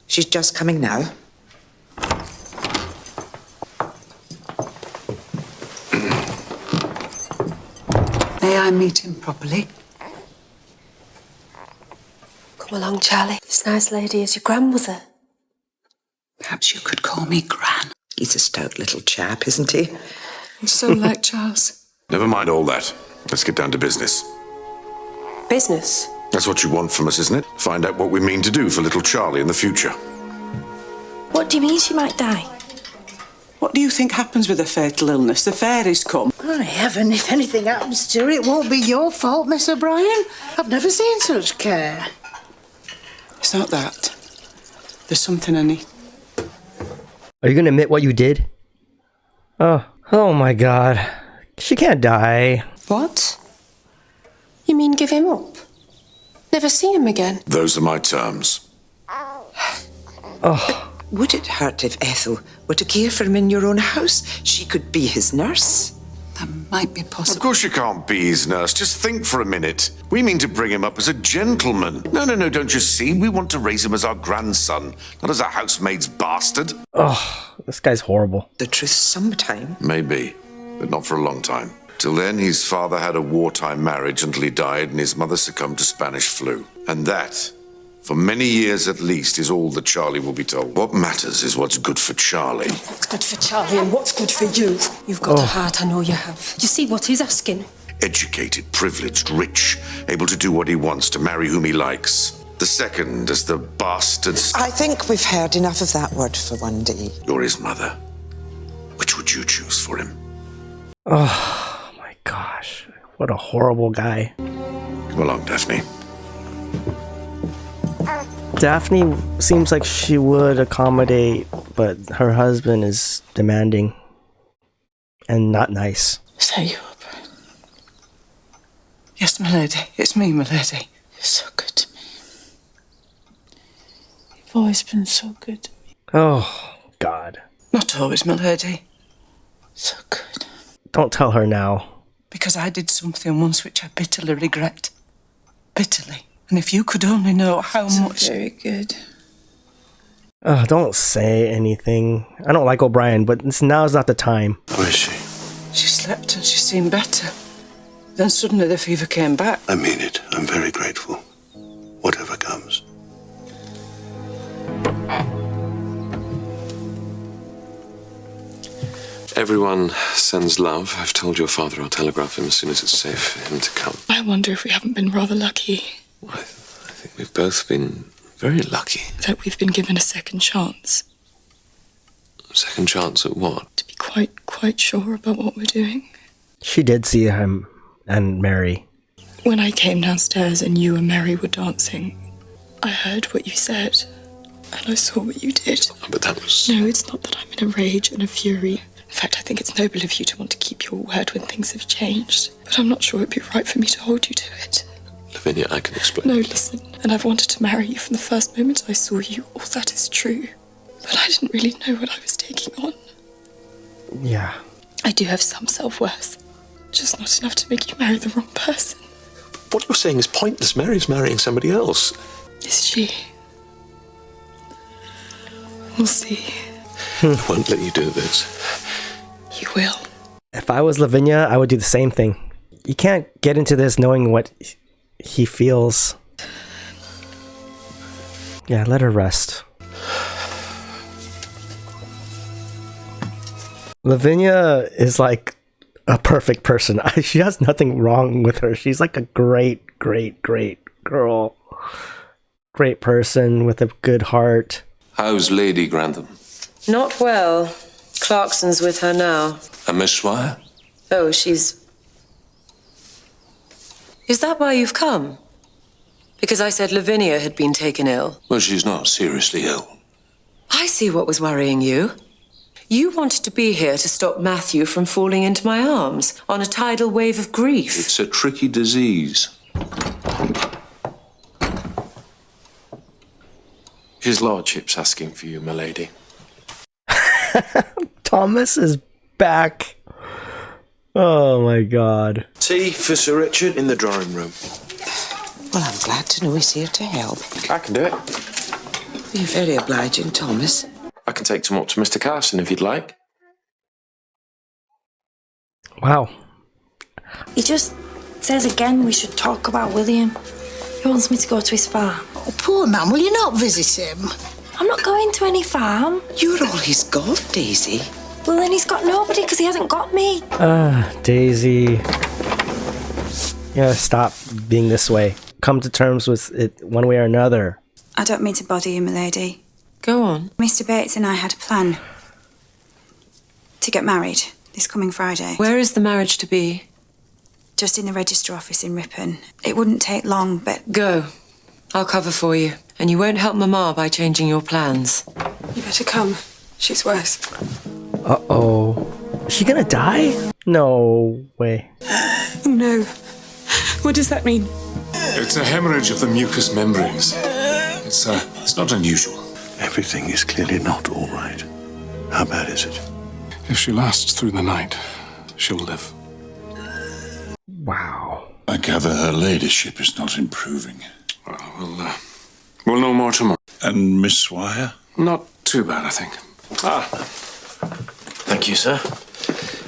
She's just coming now. May I meet him properly? Come along, Charlie. This nice lady is your grandmother. Perhaps you could call me Gran. He's a stout little chap, isn't he? So like Charles. Never mind all that. Let's get down to business. Business? That's what you want from us, isn't it? Find out what we mean to do for little Charlie in the future. What do you mean she might die? What do you think happens with a fatal illness? The fairies come. Oh, heaven, if anything happens to her, it won't be your fault, Miss O'Brien. I've never seen such care. It's not that. There's something I need. Are you gonna admit what you did? Oh my god. She can't die. What? You mean give him up? Never see him again? Those are my terms. Oh. Would it hurt if Ethel were to care for him in your own house? She could be his nurse. That might be possible. Of course you can't be his nurse. Just think for a minute. We mean to bring him up as a gentleman. No, don't you see? We want to raise him as our grandson, not as a housemaid's bastard. Oh, this guy's horrible. The truth sometime. Maybe, but not for a long time. Till then, his father had a wartime marriage until he died, and his mother succumbed to Spanish flu. And that, for many years at least, is all that Charlie will be told. What matters is what's good for Charlie. What's good for Charlie and what's good for you? You've got a heart, I know you have. You see what he's asking? Educated, privileged, rich, able to do what he wants, to marry whom he likes. The second is the bastards. I think we've heard enough of that word for one day. You're his mother. Which would you choose for him? Oh my gosh. What a horrible guy. Come along, Daphne. Daphne seems like she would accommodate, but her husband is demanding and not nice. Is that you, Albert? Yes, my lady. It's me, my lady. You're so good to me. You've always been so good to me. Oh, God. Not always, my lady. So good. Don't tell her now. Because I did something once which I bitterly regret. Bitterly. And if you could only know how much... Very good. Don't say anything. I don't like O'Brien, but now is not the time. Where is she? She slept and she seemed better. Then suddenly the fever came back. I mean it. I'm very grateful. Whatever comes. Everyone sends love. I've told your father I'll telegraph him as soon as it's safe for him to come. I wonder if we haven't been rather lucky. I think we've both been very lucky. That we've been given a second chance. Second chance at what? To be quite sure about what we're doing. She did see him and Mary. When I came downstairs and you and Mary were dancing, I heard what you said. And I saw what you did. Oh, but that was... No, it's not that I'm in a rage and a fury. In fact, I think it's noble of you to want to keep your word when things have changed. But I'm not sure it'd be right for me to hold you to it. Lavinia, I can explain. No, listen. And I've wanted to marry you from the first moment I saw you. All that is true. But I didn't really know what I was taking on. Yeah. I do have some self-worth. Just not enough to make you marry the wrong person. What you're saying is pointless. Mary's marrying somebody else. Is she? We'll see. I won't let you do this. You will. If I was Lavinia, I would do the same thing. You can't get into this knowing what he feels. Yeah, let her rest. Lavinia is like a perfect person. She has nothing wrong with her. She's like a great girl. Great person with a good heart. How's Lady Grantham? Not well. Clarkson's with her now. And Miss Swire? Oh, she's... Is that why you've come? Because I said Lavinia had been taken ill. Well, she's not seriously ill. I see what was worrying you. You wanted to be here to stop Matthew from falling into my arms on a tidal wave of grief. It's a tricky disease. His lordship's asking for you, my lady. Thomas is back. Oh my god. Tea for Sir Richard in the drawing room. Well, I'm glad to know he's here to help. I can do it. You're very obliging, Thomas. I can take some up to Mr. Carson if you'd like. Wow. He just says again we should talk about William. He wants me to go to his farm. Oh, poor man, will you not visit him? I'm not going to any farm. You're all he's got, Daisy. Well, then he's got nobody because he hasn't got me. Daisy. Yeah, stop being this way. Come to terms with it one way or another. I don't mean to bother you, my lady. Go on. Mr. Bates and I had a plan to get married this coming Friday. Where is the marriage to be? Just in the register office in Ripon. It wouldn't take long, but... Go. I'll cover for you. And you won't help Mama by changing your plans. You better come. She's worse. Uh-oh. Is she gonna die? No way. Oh, no. What does that mean? It's a hemorrhage of the mucous membranes. It's not unusual. Everything is clearly not all right. How bad is it? If she lasts through the night, she'll live. Wow. I gather her ladyship is not improving. Well, we'll know more tomorrow. And Miss Swire? Not too bad, I think. Thank you, sir.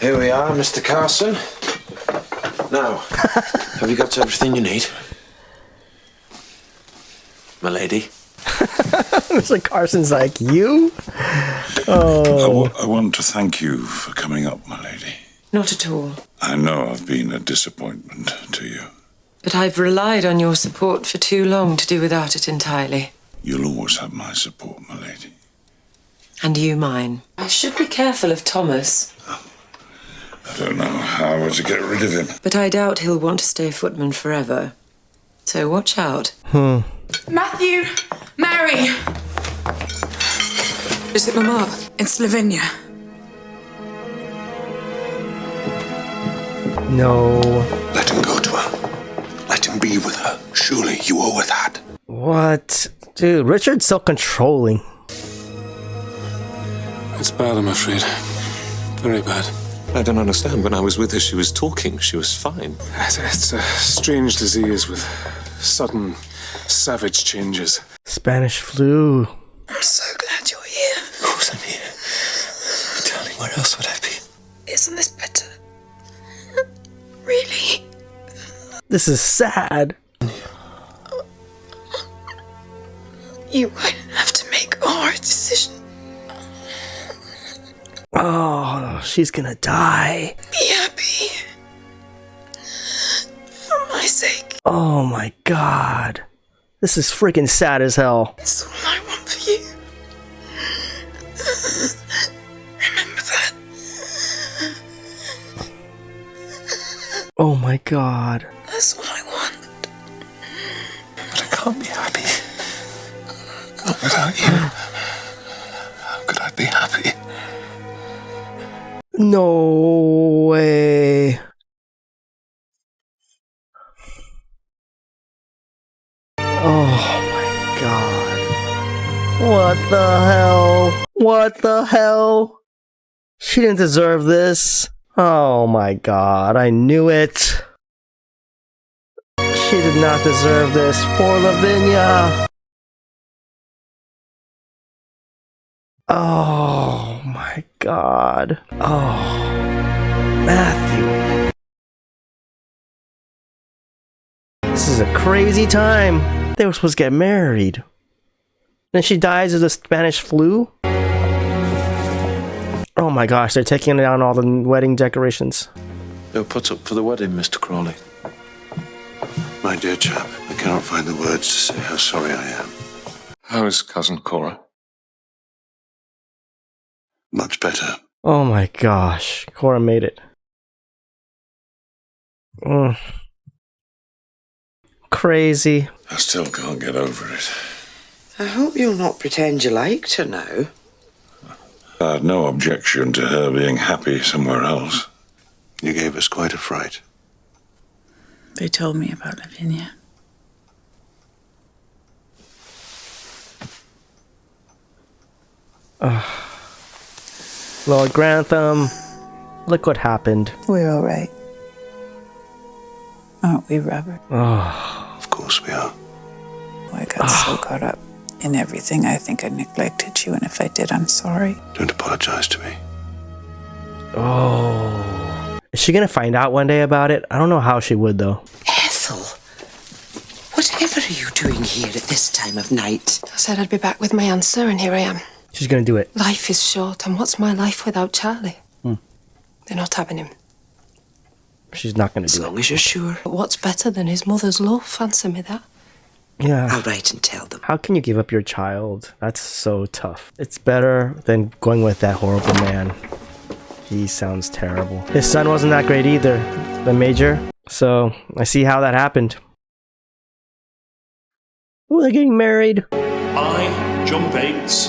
Here we are, Mr. Carson. Now, have you got everything you need? My lady? Mr. Carson's like, you? Oh. I want to thank you for coming up, my lady. Not at all. I know I've been a disappointment to you. But I've relied on your support for too long to do without it entirely. You'll always have my support, my lady. And you mine. I should be careful of Thomas. I don't know how to get rid of him. But I doubt he'll want to stay footman forever. So watch out. Matthew! Mary! Is it Mama? It's Lavinia. No. Let him go to her. Let him be with her. Surely you owe her that. What? Dude, Richard's so controlling. It's bad, I'm afraid. Very bad. I don't understand. When I was with her, she was talking. She was fine. It's a strange disease with sudden, savage changes. Spanish flu. I'm so glad you're here. Of course I'm here. Darling, where else would I be? Isn't this better? Really? This is sad. You won't have to make a hard decision. Oh, she's gonna die. Be happy. For my sake. Oh my god. This is freaking sad as hell. That's all I want for you. Remember that. Oh my god. That's all I want. But I can't be happy. Not without you. How could I be happy? No way. Oh my god. What the hell? What the hell? She didn't deserve this. Oh my god, I knew it. She did not deserve this. Poor Lavinia. Oh my god. Oh, Matthew. This is a crazy time. They were supposed to get married. Then she dies of the Spanish flu? Oh my gosh, they're taking down all the wedding decorations. You're put up for the wedding, Mr. Crawley. My dear chap, I cannot find the words to say how sorry I am. How is Cousin Cora? Much better. Oh my gosh, Cora made it. Crazy. I still can't get over it. I hope you'll not pretend you liked her now. I had no objection to her being happy somewhere else. You gave us quite a fright. They told me about Lavinia. Lord Grantham, look what happened. We're all right. Aren't we, Robert? Oh. Of course we are. I got so caught up in everything. I think I neglected you, and if I did, I'm sorry. Don't apologize to me. Oh. Is she gonna find out one day about it? I don't know how she would, though. Ethel, whatever are you doing here at this time of night? I said I'd be back with my answer, and here I am. She's gonna do it. Life is short, and what's my life without Charlie? They're not having him. She's not gonna do it. As long as you're sure. But what's better than his mother's love? Answer me that. Yeah. I'll write and tell them. How can you give up your child? That's so tough. It's better than going with that horrible man. He sounds terrible. His son wasn't that great either, the major. So I see how that happened. Oh, they're getting married. I, John Bates.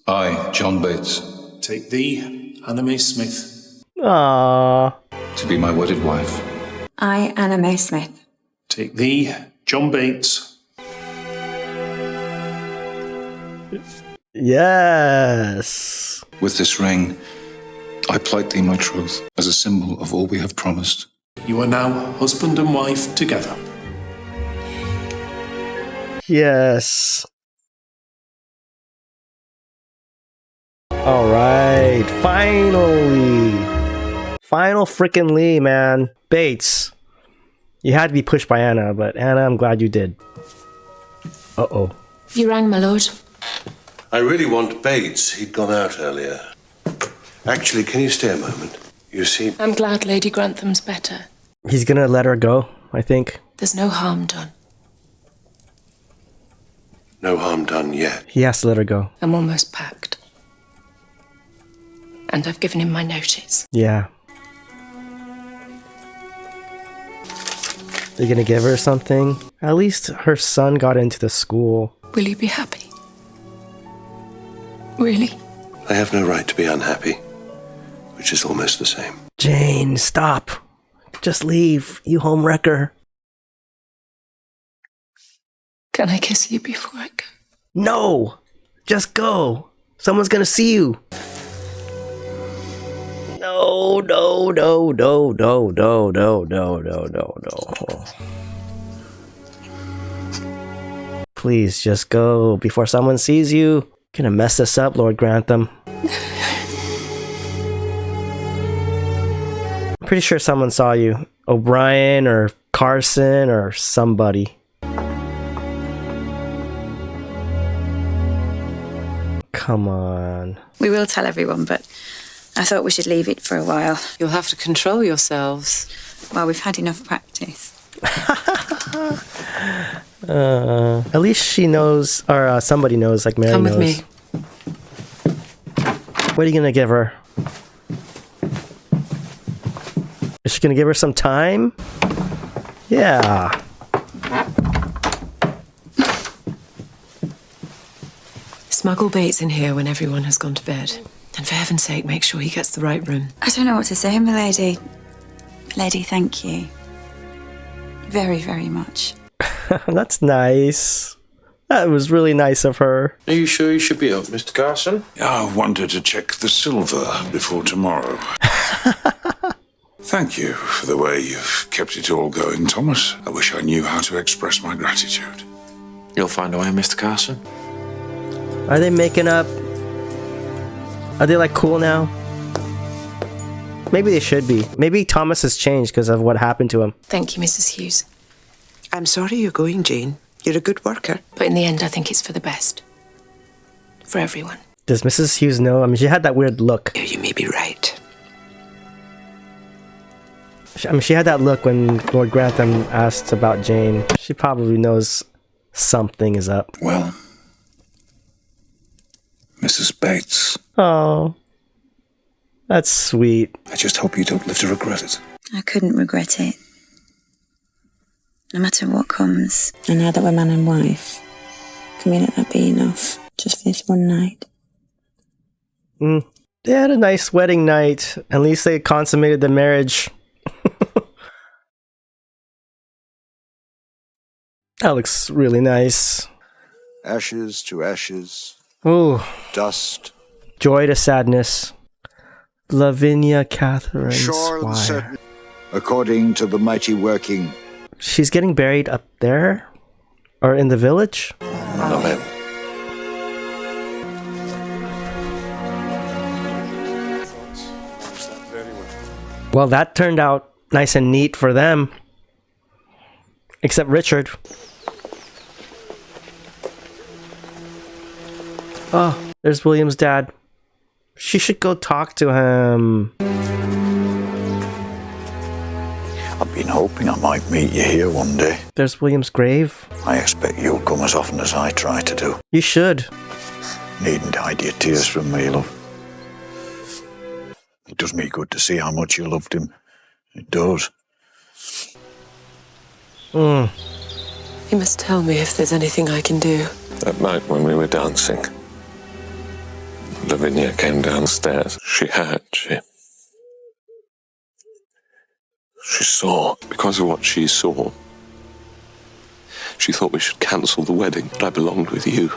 I, John Bates. Take thee, Anna May Smith. Aww. To be my wedded wife. I, Anna May Smith. Take thee, John Bates. Yes. With this ring, I plight thee my troth as a symbol of all we have promised. You are now husband and wife together. Yes. All right. Finally. Final freaking Lee, man. Bates. You had to be pushed by Anna, but Anna, I'm glad you did. Uh-oh. You rang, my lord. I really want Bates. He'd gone out earlier. Actually, can you stay a moment? You see... I'm glad Lady Grantham's better. He's gonna let her go, I think. There's no harm done. No harm done yet. He has to let her go. I'm almost packed. And I've given him my notice. Yeah. You're gonna give her something? At least her son got into the school. Will you be happy? Really? I have no right to be unhappy, which is almost the same. Jane, stop. Just leave, you homewrecker. Can I kiss you before I go? No! Just go! Someone's gonna see you! No, no, no, no, no, no, no, no, no, no, no. Please, just go before someone sees you. Gonna mess this up, Lord Grantham. I'm pretty sure someone saw you. O'Brien or Carson or somebody. Come on. We will tell everyone, but I thought we should leave it for a while. You'll have to control yourselves. Well, we've had enough practice. At least she knows, or somebody knows, like Mary knows. Come with me. What are you gonna give her? Is she gonna give her some time? Yeah. Smuggle Bates in here when everyone has gone to bed. And for heaven's sake, make sure he gets the right room. I don't know what to say, my lady. Lady, thank you. Very, very much. That's nice. That was really nice of her. Are you sure you should be up, Mr. Carson? I wanted to check the silver before tomorrow. Thank you for the way you've kept it all going, Thomas. I wish I knew how to express my gratitude. You'll find a way, Mr. Carson. Are they making up? Are they like cool now? Maybe they should be. Maybe Thomas has changed because of what happened to him. Thank you, Mrs. Hughes. I'm sorry you're going, Jane. You're a good worker. But in the end, I think it's for the best. For everyone. Does Mrs. Hughes know? I mean, she had that weird look. You may be right. I mean, she had that look when Lord Grantham asked about Jane. She probably knows something is up. Well, Mrs. Bates. Oh, that's sweet. I just hope you don't live to regret it. I couldn't regret it. No matter what comes. And now that we're man and wife, can we let that be enough? Just for this one night? They had a nice wedding night. At least they consummated the marriage. That looks really nice. Ashes to ashes. Ooh. Dust. Joy to sadness. Lavinia Catherine Sure and Swire. certain. According to the mighty working. She's getting buried up there? Or in the village? Amen. Well, that turned out nice and neat for them. Except Richard. Oh, there's William's dad. She should go talk to him. I've been hoping I might meet you here one day. There's William's grave. I expect you'll come as often as I try to do. You should. Needn't hide your tears from me, love. It does me good to see how much you loved him. It does. You must tell me if there's anything I can do. That night when we were dancing, Lavinia came downstairs. She saw. Because of what she saw, she thought we should cancel the wedding, but I belonged with you,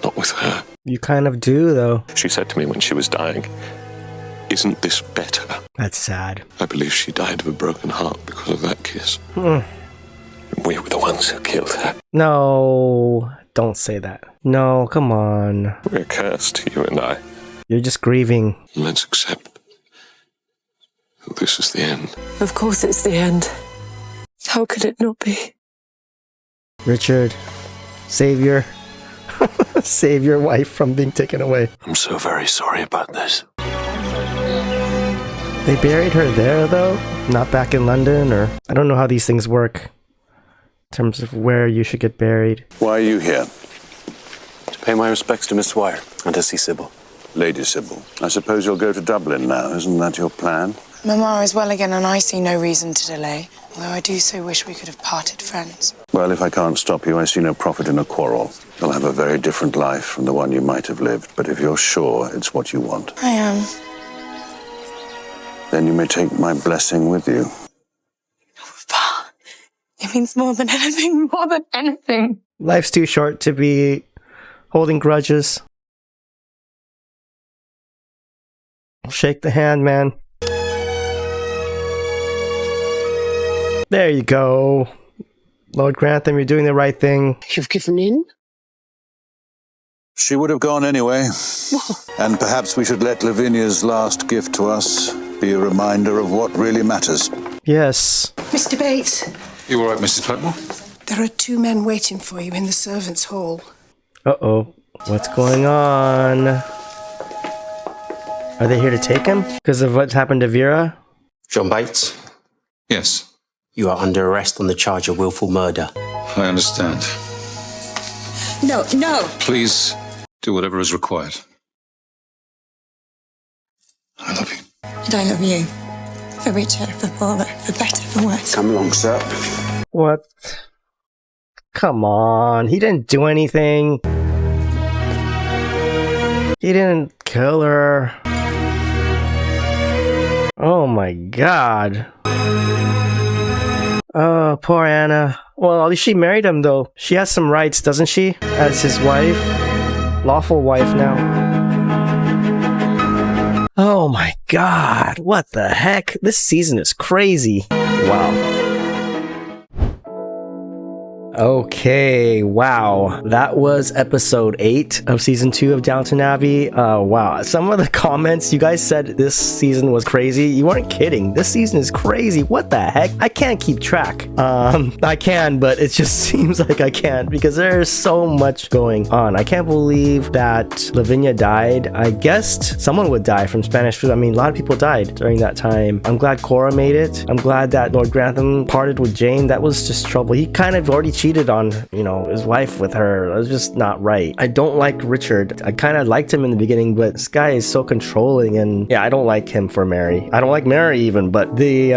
not with her. You kind of do, though. She said to me when she was dying, Isn't this better? That's sad. I believe she died of a broken heart because of that kiss. Mm. We were the ones who killed her. No, don't say that. No, come on. We're cursed, you and I. You're just grieving. Let's accept that this is the end. Of course it's the end. How could it not be? Richard, save your save your wife from being taken away. I'm so very sorry about this. They buried her there though, not back in London, or I don't know how these things work in terms of where you should get buried. Why are you here? To pay my respects to Miss Dwyer and to see Sybil. Lady Sybil, I suppose you'll go to Dublin now. Isn't that your plan? Mamma is well again, and I see no reason to delay. Although I do so wish we could have parted friends. Well, if I can't stop you, I see no profit in a quarrel. You'll have a very different life from the one you might have lived. But if you're sure it's what you want, I am. then you may take my blessing with you. Pa, it means more than anything, more than anything. Life's too short to be holding grudges. Shake the hand, man. There you go. Lord Grantham, you're doing the right thing. You've given in? She would have gone anyway. And perhaps we should let Lavinia's last gift to us be a reminder of what really matters. Yes. Mr. Bates, You all right, Mrs. Blackmore? there are 2 men waiting for you in the servants' hall. Uh-oh. What's going on? Are they here to take him? Because of what happened to Vera? John Bates, Yes, you are under arrest on the charge of willful murder. I understand. No, no. Please do whatever is required. I love you. And I love you. For richer, for poorer, for better, for worse. Come along, sir. What? Come on. He didn't do anything. He didn't kill her. Oh my god. Oh, poor Anna. Well, at least she married him though. She has some rights, doesn't she? As his wife. Lawful wife now. Oh my god. What the heck? This season is crazy. Wow. Okay, wow. That was episode 8 of season 2 of Downton Abbey. Wow. Some of the comments, you guys said this season was crazy. You weren't kidding. This season is crazy. What the heck? I can't keep track. I can, but it just seems like I can't because there's so much going on. I can't believe that Lavinia died. I guessed someone would die from Spanish flu. I mean, a lot of people died during that time. I'm glad Cora made it. I'm glad that Lord Grantham parted with Jane. That was just trouble. He kind of already cheated on, you know, his wife with her. It was just not right. I don't like Richard. I kind of liked him in the beginning, but this guy is so controlling, and yeah, I don't like him for Mary. I don't like Mary even, but the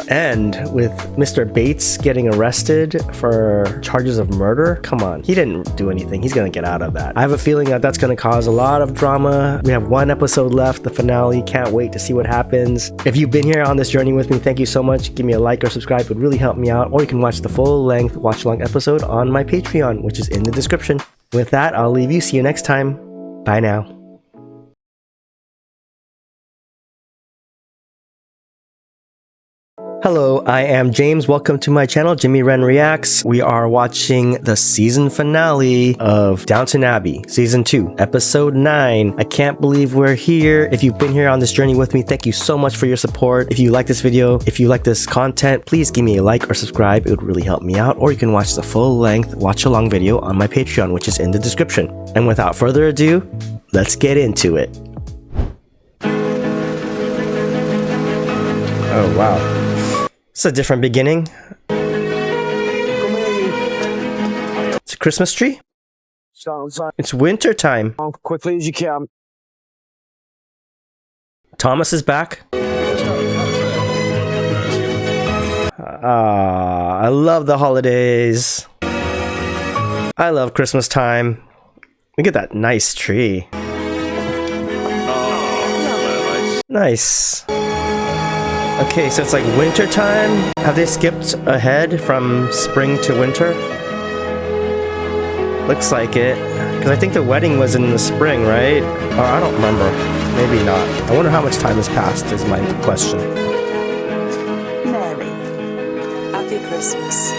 end with Mr. Bates getting arrested for charges of murder, come on. He didn't do anything. He's gonna get out of that. I have a feeling that that's gonna cause a lot of drama. We have 1 episode left, the finale. Can't wait to see what happens. If you've been here on this journey with me, thank you so much. Give me a like or subscribe. It would really help me out. Or you can watch the full length watch along episode on my Patreon, which is in the description. With that, I'll leave you. See you next time. Bye now. Hello, I am James. Welcome to my channel, Jimmy Wren Reacts. We are watching the season finale of Downton Abbey, Season 2, Episode 9. I can't believe we're here. If you've been here on this journey with me, thank you so much for your support. If you like this video, if you like this content, please give me a like or subscribe. It would really help me out. Or you can watch the full-length watch-along video on my Patreon, which is in the description. And without further ado, let's get into it. Oh, wow. It's a different beginning. It's a Christmas tree? Sounds like it's winter time. quickly as you can. Thomas is back. I love the holidays. I love Christmas time. Look at that nice tree. Nice. Okay, so it's like winter time. Have they skipped ahead from spring to winter? Looks like it. Because I think the wedding was in the spring, right? Or I don't remember. Maybe not. I wonder how much time has passed is my question. Mary, happy Christmas.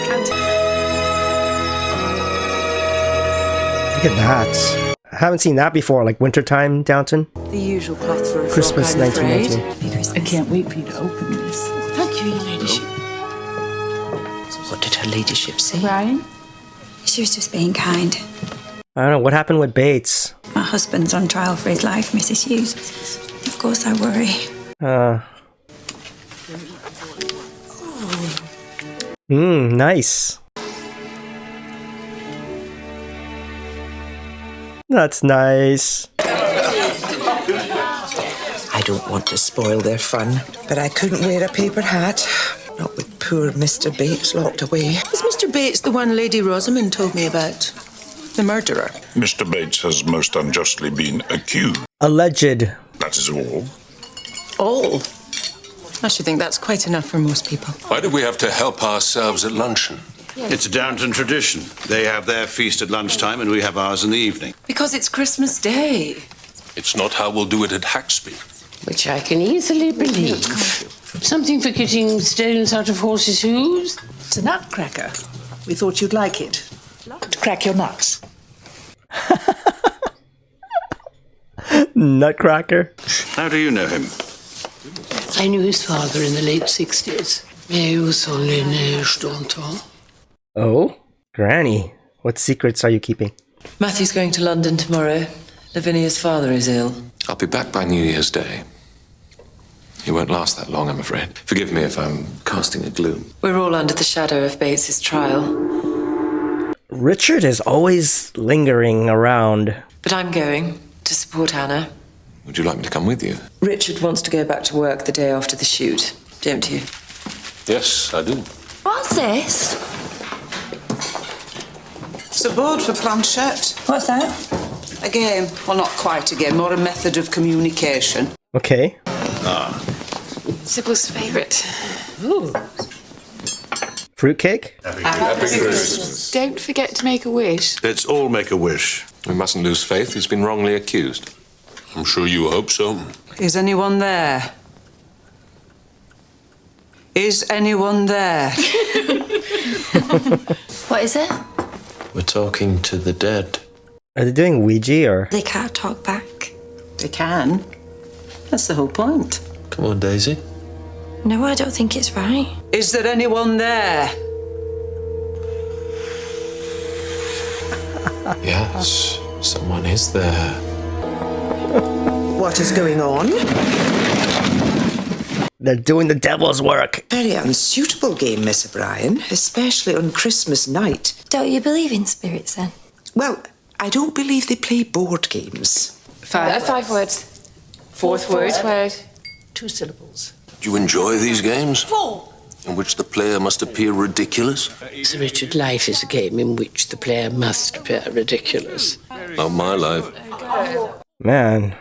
Look at that. I haven't seen that before, like wintertime, Downton. The usual cloth for a Christmas frock, I'm afraid. 1919. I can't wait for you to open this. Thank you, Your Ladyship. What did her ladyship say? Ryan? She was just being kind. I don't know, what happened with Bates? My husband's on trial for his life, Mrs. Hughes. Of course I worry. Nice. That's nice. I don't want to spoil their fun, but I couldn't wear a paper hat. Not with poor Mr. Bates locked away. Is Mr. Bates the one Lady Rosamond told me about? The murderer? Mr. Bates has most unjustly been accused. Alleged. That is all. All? I should think that's quite enough for most people. Why do we have to help ourselves at luncheon? It's a Downton tradition. They have their feast at lunchtime and we have ours in the evening. Because it's Christmas Day. It's not how we'll do it at Haxby. Which I can easily believe. Something for getting stones out of horses' hooves? It's a nutcracker. We thought you'd like it. To crack your nuts. Nutcracker. How do you know him? I knew his father in the late 60s. Mais où sont les neiges d'antan? Oh? Granny, what secrets are you keeping? Matthew's going to London tomorrow. Lavinia's father is ill. I'll be back by New Year's Day. He won't last that long, I'm afraid. Forgive me if I'm casting a gloom. We're all under the shadow of Bates's trial. Richard is always lingering around. But I'm going to support Anna. Would you like me to come with you? Richard wants to go back to work the day after the shoot, don't you? Yes, I do. What's this? It's a board for planchette. What's that? A game. Well, not quite a game, more a method of communication. Okay. Sybil's favourite. Ooh. Fruitcake? Happy Christmas. Don't forget to make a wish. Let's all make a wish. We mustn't lose faith. He's been wrongly accused. I'm sure you hope so. Is anyone there? Is anyone there? What is it? We're talking to the dead. Are they doing Ouija or? They can't talk back. They can. That's the whole point. Come on, Daisy. No, I don't think it's right. Is there anyone there? Yes, someone is there. What is going on? They're doing the devil's work. Very unsuitable game, Miss O'Brien, especially on Christmas night. Don't you believe in spirits then? Well, I don't believe they play board games. Five words. Fourth word. 2 syllables. Do you enjoy these games? In which the player must appear ridiculous? Sir Richard, life is a game in which the player must appear ridiculous. Not my life. Man,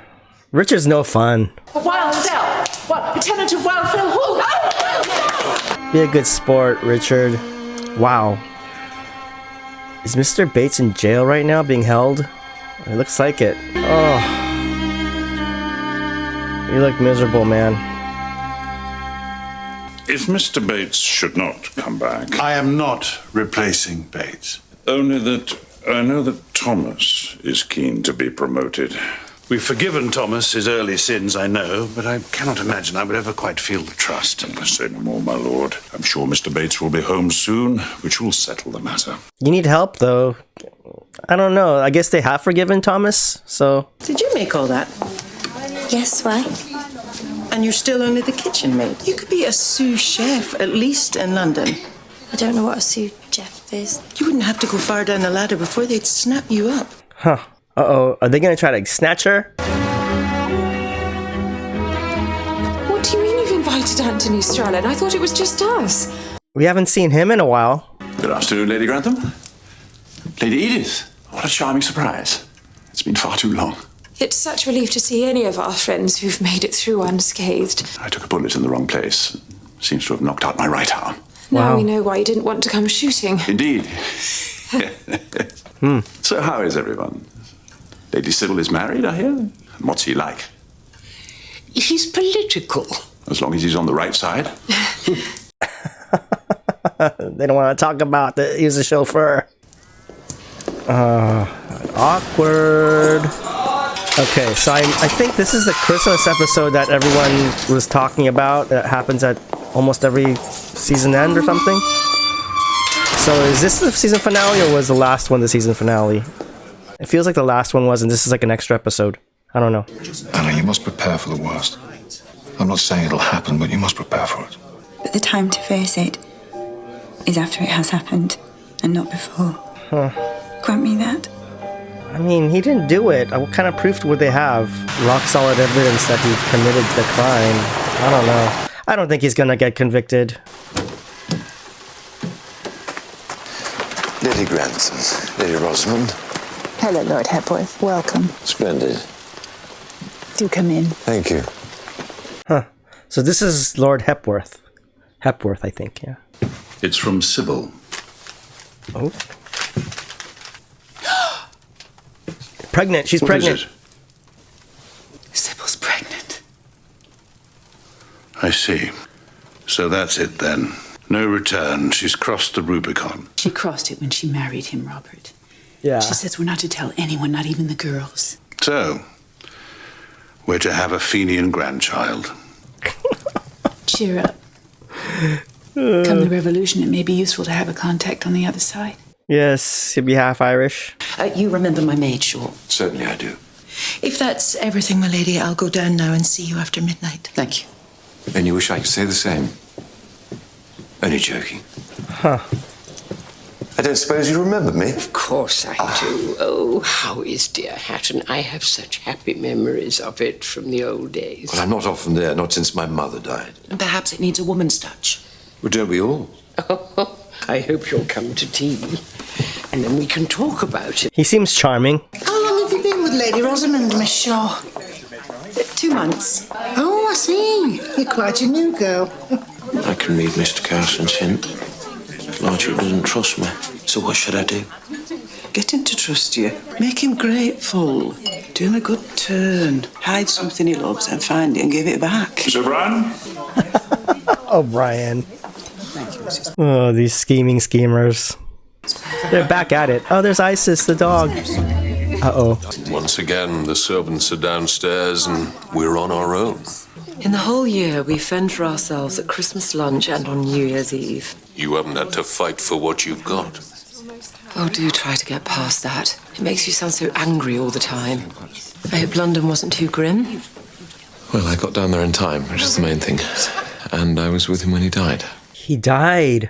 Richard's no fun. Wildfell! What? A tenant of Wildfell Hall! Be a good sport, Richard. Wow. Is Mr. Bates in jail right now, being held? It looks like it. Oh. You look miserable, man. If Mr. Bates should not come back... I am not replacing Bates. Only that I know that Thomas is keen to be promoted. We've forgiven Thomas his early sins, I know, but I cannot imagine I would ever quite feel the trust. I say no more, my lord. I'm sure Mr. Bates will be home soon, which will settle the matter. You need help, though. I don't know. I guess they have forgiven Thomas, so... Did you make all that? Yes, why? And you're still only the kitchen maid? You could be a sous chef, at least in London. I don't know what a sous chef is. You wouldn't have to go far down the ladder before they'd snap you up. Huh. Uh-oh. Are they gonna try to snatch her? What do you mean you've invited Anthony Strallen? I thought it was just us. We haven't seen him in a while. Good afternoon, Lady Grantham. Lady Edith, what a charming surprise. It's been far too long. It's such relief to see any of our friends who've made it through unscathed. I took a bullet in the wrong place. Seems to have knocked out my right arm. Now we know why you didn't want to come shooting. Indeed. So how is everyone? Lady Sybil is married, I hear. What's he like? He's political. As long as he's on the right side. They don't want to talk about that he's a chauffeur. Awkward. Okay, so I think this is the Christmas episode that everyone was talking about. That happens at almost every season end or something. So is this the season finale or was the last one the season finale? It feels like the last one was, and this is like an extra episode. I don't know. Anna, you must prepare for the worst. I'm not saying it'll happen, but you must prepare for it. But the time to face it is after it has happened, and not before. Huh. Grant me that. I mean, he didn't do it. What kind of proof would they have? Rock solid evidence that he committed the crime. I don't know. I don't think he's gonna get convicted. Lady Granson, Lady Rosamond. Hello, Lord Hepworth. Welcome. Splendid. Do come in. Thank you. Huh. So this is Lord Hepworth. Hepworth, I think, yeah. It's from Sybil. Oh. Pregnant. She's What pregnant. is it? Sybil's pregnant. I see. So that's it then. No return. She's crossed the Rubicon. She crossed it when she married him, Robert. Yeah. She says we're not to tell anyone, not even the girls. So, we're to have a Fenian grandchild. Cheer up. Come the revolution, it may be useful to have a contact on the other side. Yes, he'd be half Irish. You remember my maid, sure? Certainly I do. If that's everything, my lady, I'll go down now and see you after midnight. Thank you. And you wish I could say the same? Only joking. Huh. I don't suppose you remember me? Of course I do. Oh, how is dear Hatton? I have such happy memories of it from the old days. Well, I'm not often there, not since my mother died. And perhaps it needs a woman's touch. Well, don't we all? I hope you'll come to tea, and then we can talk about it. He seems charming. How long have you been with Lady Rosamond, Miss Shaw? 2 months. Oh, I see. You're quite a new girl. I can read Mr. Carson's hint. Marjorie doesn't trust me, so what should I do? Get him to trust you. Make him grateful. Do him a good turn. Hide something he loves and find it and give it back. Sir Brian? Oh, Brian. Oh, these scheming schemers. They're back at it. Oh, there's Isis, the dog. Uh-oh. Once again, the servants are downstairs and we're on our own. In the whole year, we fend for ourselves at Christmas lunch and on New Year's Eve. You haven't had to fight for what you've got. Oh, do try to get past that. It makes you sound so angry all the time. I hope London wasn't too grim. Well, I got down there in time, which is the main thing. And I was with him when he died. He died.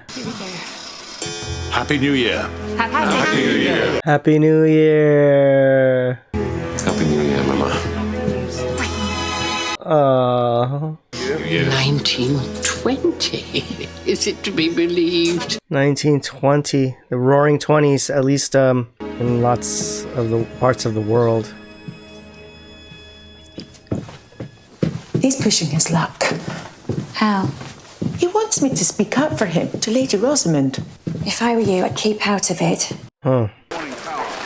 Happy New Year. Happy New Year. Happy New Year. Happy New Year, Mama. 1920. Is it to be believed? 1920. The Roaring 20s, at least in lots of the parts of the world. He's pushing his luck. How? He wants me to speak up for him to Lady Rosamond. If I were you, I'd keep out of it. Huh.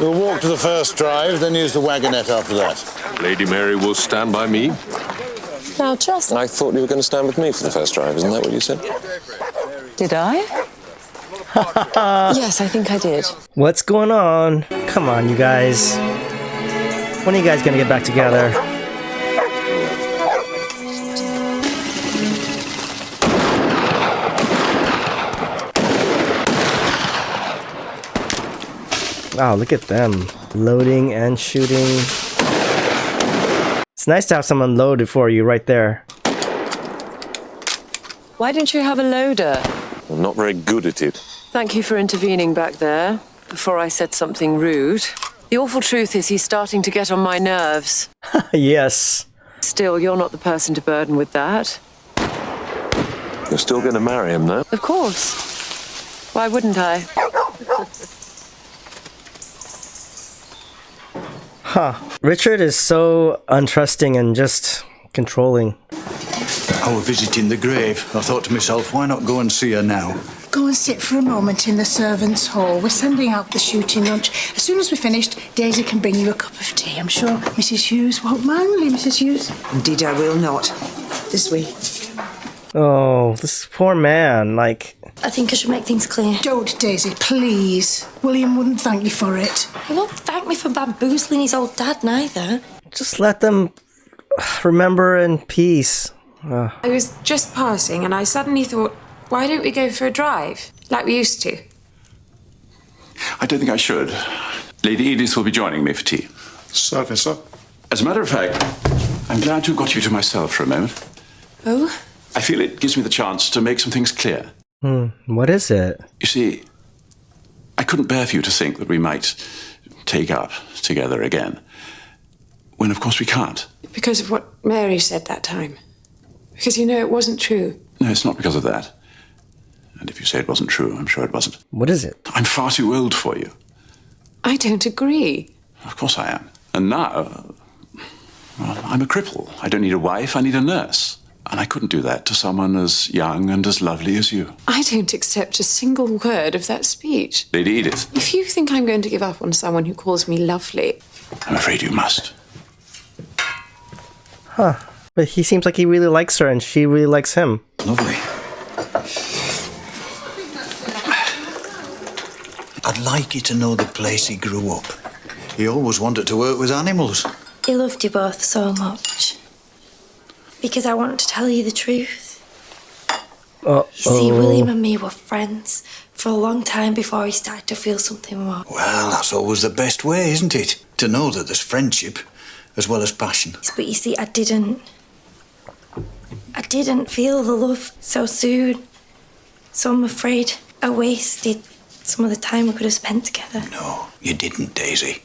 We'll walk to the first drive, then use the wagonette after that. Lady Mary will stand by me. Now, just... I thought you were going to stand with me for the first drive, isn't that what you said? Did I? Yes, I think I did. What's going on? Come on, you guys. When are you guys gonna get back together? Wow, look at them. Loading and shooting. It's nice to have someone loaded for you right there. Why didn't you have a loader? I'm not very good at it. Thank you for intervening back there, before I said something rude. The awful truth is he's starting to get on my nerves. Yes. Still, you're not the person to burden with that. You're still going to marry him, though? Of course. Why wouldn't I? Huh. Richard is so untrusting and just controlling. I was visiting the grave. I thought to myself, why not go and see her now? Go and sit for a moment in the servants' hall. We're sending out the shooting lunch. As soon as we're finished, Daisy can bring you a cup of tea. I'm sure Mrs. Hughes won't mind, will you, Mrs. Hughes? Indeed, I will not. This way. Oh, this poor man, like... I think I should make things clear. Don't, Daisy, please. William wouldn't thank you for it. He won't thank me for bamboozling his old dad, neither. Just let them remember in peace. I was just passing and I suddenly thought, why don't we go for a drive, like we used to? I don't think I should. Lady Edith will be joining me for tea. Certainly, sir. As a matter of fact, I'm glad to have got you to myself for a moment. Oh? I feel it gives me the chance to make some things clear. What is it? You see, I couldn't bear for you to think that we might take up together again, when of course we can't. Because of what Mary said that time. Because you know it wasn't true. No, it's not because of that. And if you say it wasn't true, I'm sure it wasn't. What is it? I'm far too old for you. I don't agree. Of course I am. And now, well, I'm a cripple. I don't need a wife, I need a nurse. And I couldn't do that to someone as young and as lovely as you. I don't accept a single word of that speech. Lady Edith. If you think I'm going to give up on someone who calls me lovely... I'm afraid you must. Huh. But he seems like he really likes her and she really likes him. Lovely. I'd like you to know the place he grew up. He always wanted to work with animals. He loved you both so much. Because I wanted to tell you the truth. You see, William and me were friends for a long time before he started to feel something more. Well, that's always the best way, isn't it? To know that there's friendship as well as passion. But you see, I didn't feel the love so soon. So I'm afraid I wasted some of the time we could have spent together. No, you didn't, Daisy.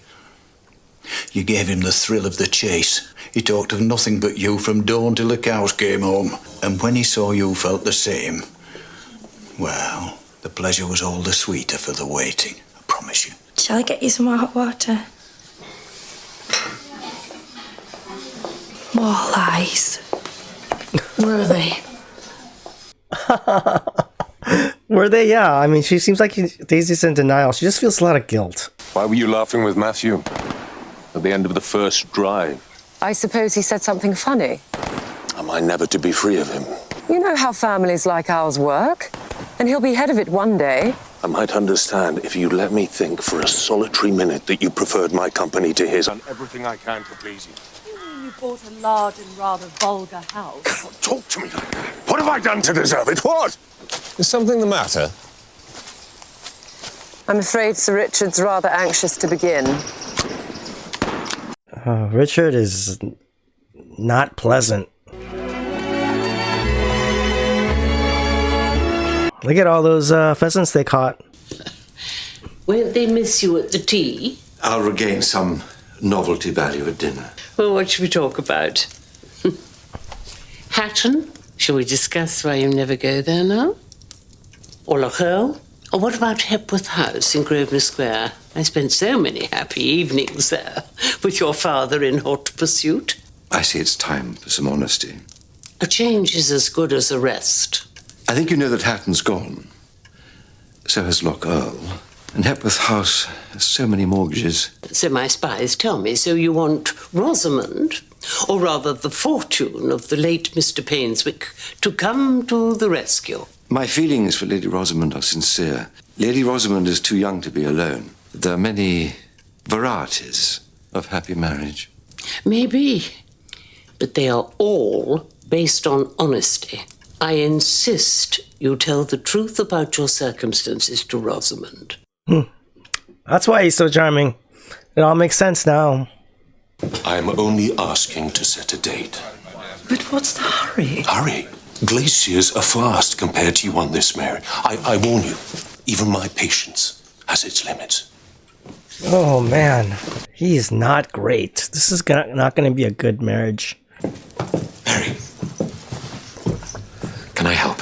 You gave him the thrill of the chase. He talked of nothing but you from dawn till the cows came home. And when he saw you felt the same, well, the pleasure was all the sweeter for the waiting, I promise you. Shall I get you some more hot water? More lies. Were they? Were they? Yeah. I mean, she seems like Daisy's in denial. She just feels a lot of guilt. Why were you laughing with Matthew at the end of the first drive? I suppose he said something funny. Am I never to be free of him? You know how families like ours work. And he'll be head of it one day. I might understand if you'd let me think for a solitary minute that you preferred my company to his. I've done everything I can to please you. You bought a large and rather vulgar house. Don't talk to me like that. What have I done to deserve it? What? Is something the matter? I'm afraid Sir Richard's rather anxious to begin. Richard is not pleasant. Look at all those pheasants they caught. Won't they miss you at the tea? I'll regain some novelty value at dinner. Well, what should we talk about? Hatton? Shall we discuss why you never go there now? Or Loch Earl? Or what about Hepworth House in Grosvenor Square? I spent so many happy evenings there with your father in hot pursuit. I see it's time for some honesty. A change is as good as a rest. I think you know that Hatton's gone. So has Loch Earl. And Hepworth House has so many mortgages. So my spies tell me, so you want Rosamond, or rather the fortune of the late Mr. Painswick, to come to the rescue. My feelings for Lady Rosamond are sincere. Lady Rosamond is too young to be alone. There are many varieties of happy marriage. Maybe, but they are all based on honesty. I insist you tell the truth about your circumstances to Rosamond. That's why he's so charming. It all makes sense now. I'm only asking to set a date. But what's the hurry? Hurry? Glaciers are fast compared to you on this, Mary. I warn you, even my patience has its limits. Oh man, he's not great. This is not going to be a good marriage. Mary, can I help?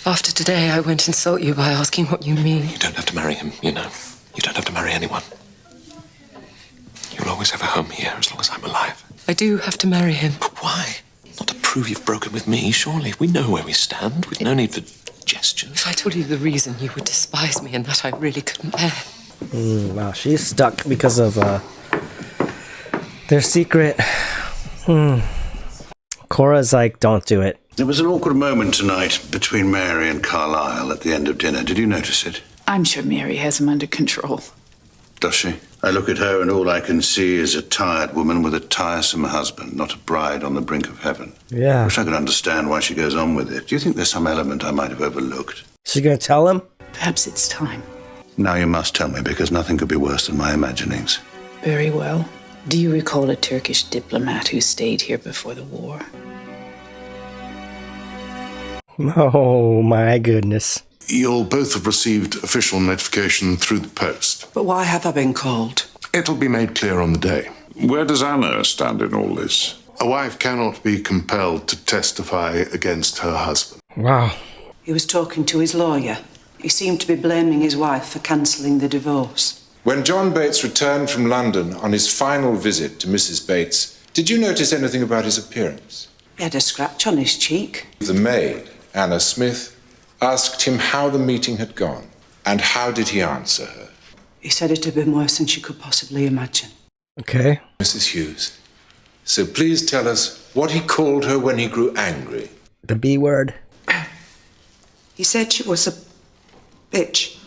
After today, I won't insult you by asking what you mean. You don't have to marry him, you know. You don't have to marry anyone. You'll always have a home here as long as I'm alive. I do have to marry him. But why? Not to prove you've broken with me, surely. We know where we stand. With no need for jesting. question. If I told you the reason, you would despise me, and that I really couldn't bear. Wow, she's stuck because of their secret. Cora's like, don't do it. There was an awkward moment tonight between Mary and Carlisle at the end of dinner. Did you notice it? I'm sure Mary has him under control. Does she? I look at her and all I can see is a tired woman with a tiresome husband, not a bride on the brink of heaven. Yeah. I wish I could understand why she goes on with it. Do you think there's some element I might have overlooked? She's gonna tell him? Perhaps it's time. Now you must tell me, because nothing could be worse than my imaginings. Very well. Do you recall a Turkish diplomat who stayed here before the war? Oh my goodness. You'll both have received official notification through the post. But why have I been called? It'll be made clear on the day. Where does Anna stand in all this? A wife cannot be compelled to testify against her husband. Wow. He was talking to his lawyer. He seemed to be blaming his wife for cancelling the divorce. When John Bates returned from London on his final visit to Mrs. Bates, did you notice anything about his appearance? He had a scratch on his cheek. The maid, Anna Smith, asked him how the meeting had gone, and how did he answer her? He said it had been worse than she could possibly imagine. Okay. Mrs. Hughes, so please tell us what he called her when he grew angry. The B word. He said she was a bitch.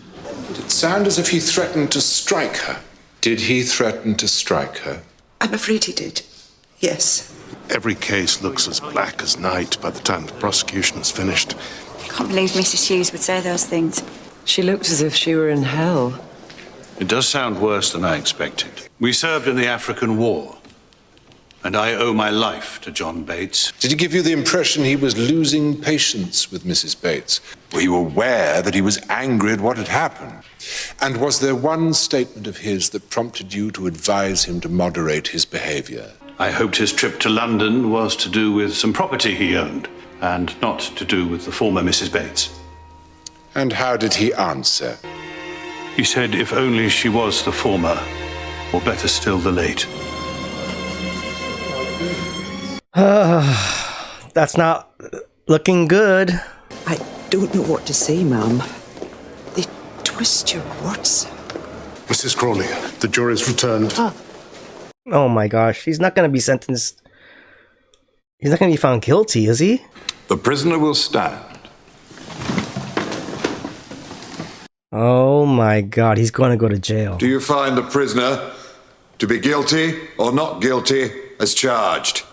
Did it sound as if he threatened to strike her? Did he threaten to strike her? I'm afraid he did. Yes. Every case looks as black as night by the time the prosecution is finished. I can't believe Mrs. Hughes would say those things. She looked as if she were in hell. It does sound worse than I expected. We served in the African War, and I owe my life to John Bates. Did he give you the impression he was losing patience with Mrs. Bates? Were you aware that he was angry at what had happened? And was there one statement of his that prompted you to advise him to moderate his behavior? I hoped his trip to London was to do with some property he owned, and not to do with the former Mrs. Bates. And how did he answer? He said if only she was the former, or better still, the late. That's not looking good. I don't know what to say, ma'am. They twist your words. Mrs. Crawley, the jury's returned. Oh my gosh, he's not gonna be sentenced. He's not gonna be found guilty, is he? The prisoner will stand. Oh my god, he's gonna go to jail. Do you find the prisoner to be guilty or not guilty as charged?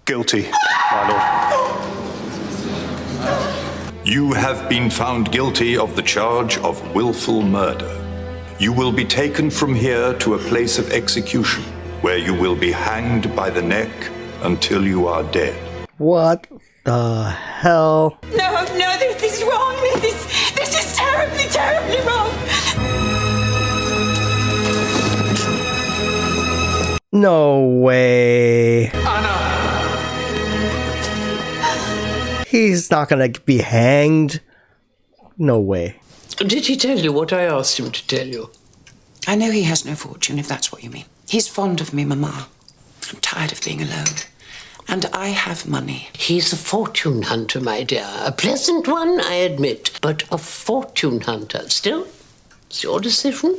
Guilty, my lord. You have been found guilty of the charge of willful murder. You will be taken from here to a place of execution, where you will be hanged by the neck until you are dead. What the hell? No, this is wrong. This is terribly, terribly wrong. No way. Anna! He's not gonna be hanged. No way. Did he tell you what I asked him to tell you? I know he has no fortune, if that's what you mean. He's fond of me, Mama. I'm tired of being alone. And I have money. He's a fortune hunter, my dear. A pleasant one, I admit, but a fortune hunter. Still, it's your decision.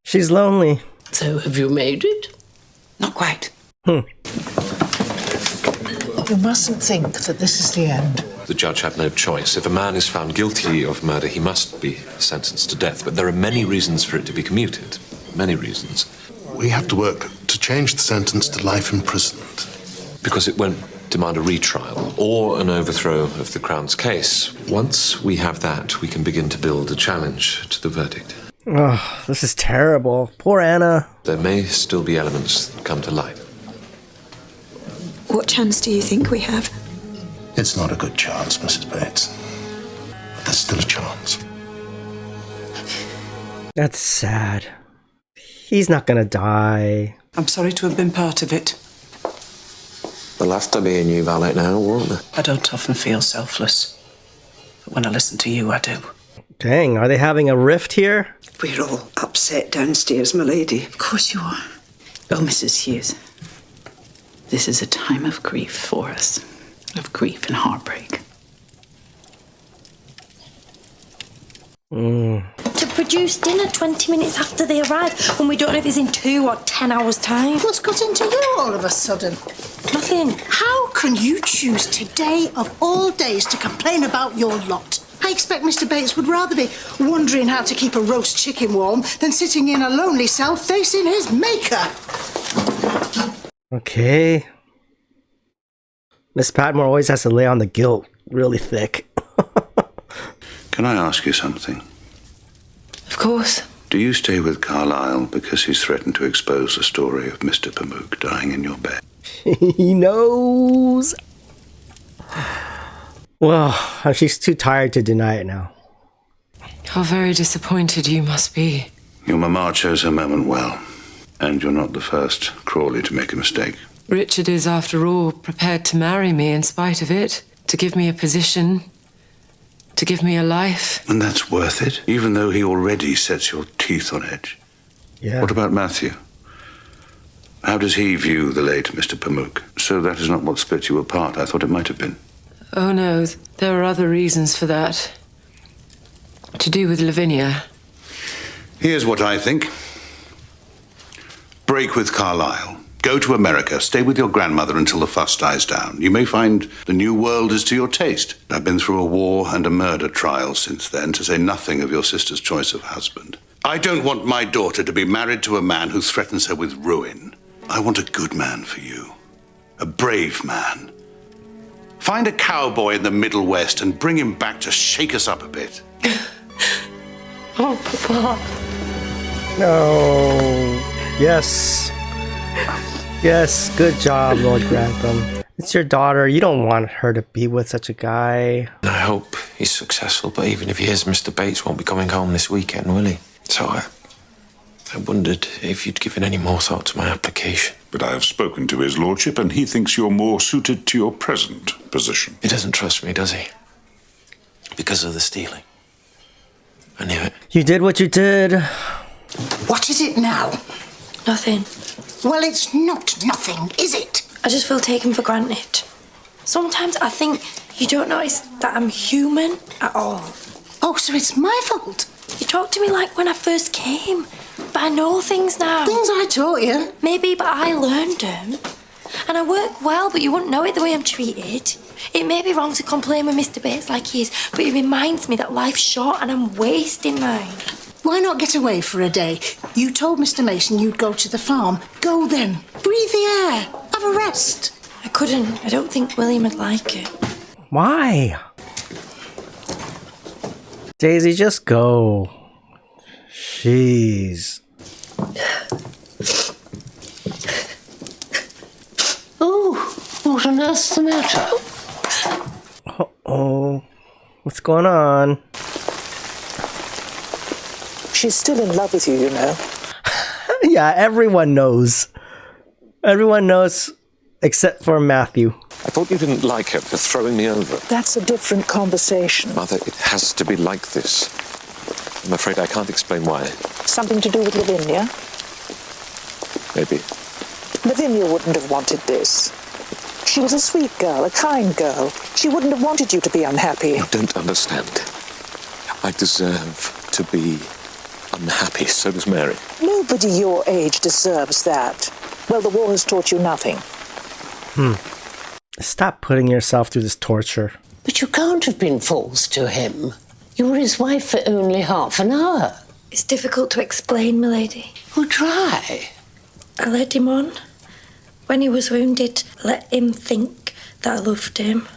She's lonely. So have you made it? Not quite. You mustn't think that this is the end. The judge had no choice. If a man is found guilty of murder, he must be sentenced to death. But there are many reasons for it to be commuted. Many reasons. We have to work to change the sentence to life imprisonment. Because it won't demand a retrial or an overthrow of the Crown's case. Once we have that, we can begin to build a challenge to the verdict. Oh, this is terrible. Poor Anna. There may still be elements that come to light. What chance do you think we have? It's not a good chance, Mrs. Bates. But there's still a chance. That's sad. He's not gonna die. I'm sorry to have been part of it. There'll have to be a new valet now, won't there? I don't often feel selfless. But when I listen to you, I do. Dang, are they having a rift here? We're all upset downstairs, my lady. Of course you are. Oh, Mrs. Hughes. This is a time of grief for us. Of grief and heartbreak. To produce dinner 20 minutes after they arrive when we don't know if it's in 2 or 10 hours' time. What's got into you all of a sudden? Nothing. How can you choose today of all days to complain about your lot? I expect Mr. Bates would rather be wondering how to keep a roast chicken warm than sitting in a lonely cell facing his maker. Okay. Miss Patmore always has to lay on the guilt really thick. Can I ask you something? Of course. Do you stay with Carlyle because he's threatened to expose the story of Mr. Pamuk dying in your bed? He knows. Well, she's too tired to deny it now. How very disappointed you must be. Your mama chose her moment well, and you're not the first Crawley to make a mistake. Richard is, after all, prepared to marry me in spite of it, to give me a position, to give me a life. And that's worth it, even though he already sets your teeth on edge. Yeah. What about Matthew? How does he view the late Mr. Pamuk? So that is not what split you apart. I thought it might have been. Oh no, there are other reasons for that. To do with Lavinia. Here's what I think. Break with Carlyle. Go to America. Stay with your grandmother until the fuss dies down. You may find the new world is to your taste. I've been through a war and a murder trial since then, to say nothing of your sister's choice of husband. I don't want my daughter to be married to a man who threatens her with ruin. I want a good man for you. A brave man. Find a cowboy in the Middle West and bring him back to shake us up a bit. Oh, Papa. No. Yes. Yes, good job, Lord Grantham. It's your daughter. You don't want her to be with such a guy. I hope he's successful, but even if he is, Mr. Bates won't be coming home this weekend, will he? So I wondered if you'd given any more thought to my application. But I have spoken to his lordship, and he thinks you're more suited to your present position. He doesn't trust me, does he? Because of the stealing. I knew it. You did what you did. What is it now? Nothing. Well, it's not nothing, is it? I just feel taken for granted. Sometimes I think you don't notice that I'm human at all. Oh, so it's my fault? You talk to me like when I first came. But I know things now. Things I taught you? Maybe, but I learned them. And I work well, but you wouldn't know it the way I'm treated. It may be wrong to complain with Mr. Bates like he is, but it reminds me that life's short and I'm wasting mine. Why not get away for a day? You told Mr. Mason you'd go to the farm. Go then. Breathe the air. Have a rest. I couldn't. I don't think William would like it. Why? Daisy, just go. Jeez. Oh, what on earth's the matter? Uh-oh. What's going on? She's still in love with you, you know. Yeah, everyone knows. Everyone knows except for Matthew. I thought you didn't like her for throwing me over. That's a different conversation. Mother, it has to be like this. I'm afraid I can't explain why. Something to do with Lavinia? Maybe. Lavinia wouldn't have wanted this. She was a sweet girl, a kind girl. She wouldn't have wanted you to be unhappy. You don't understand. I deserve to be unhappy, so does Mary. Nobody your age deserves that. Well, the war has taught you nothing. Stop putting yourself through this torture. But you can't have been false to him. You were his wife for only half an hour. It's difficult to explain, milady. Well, try. I led him on. When he was wounded, I let him think that I loved him.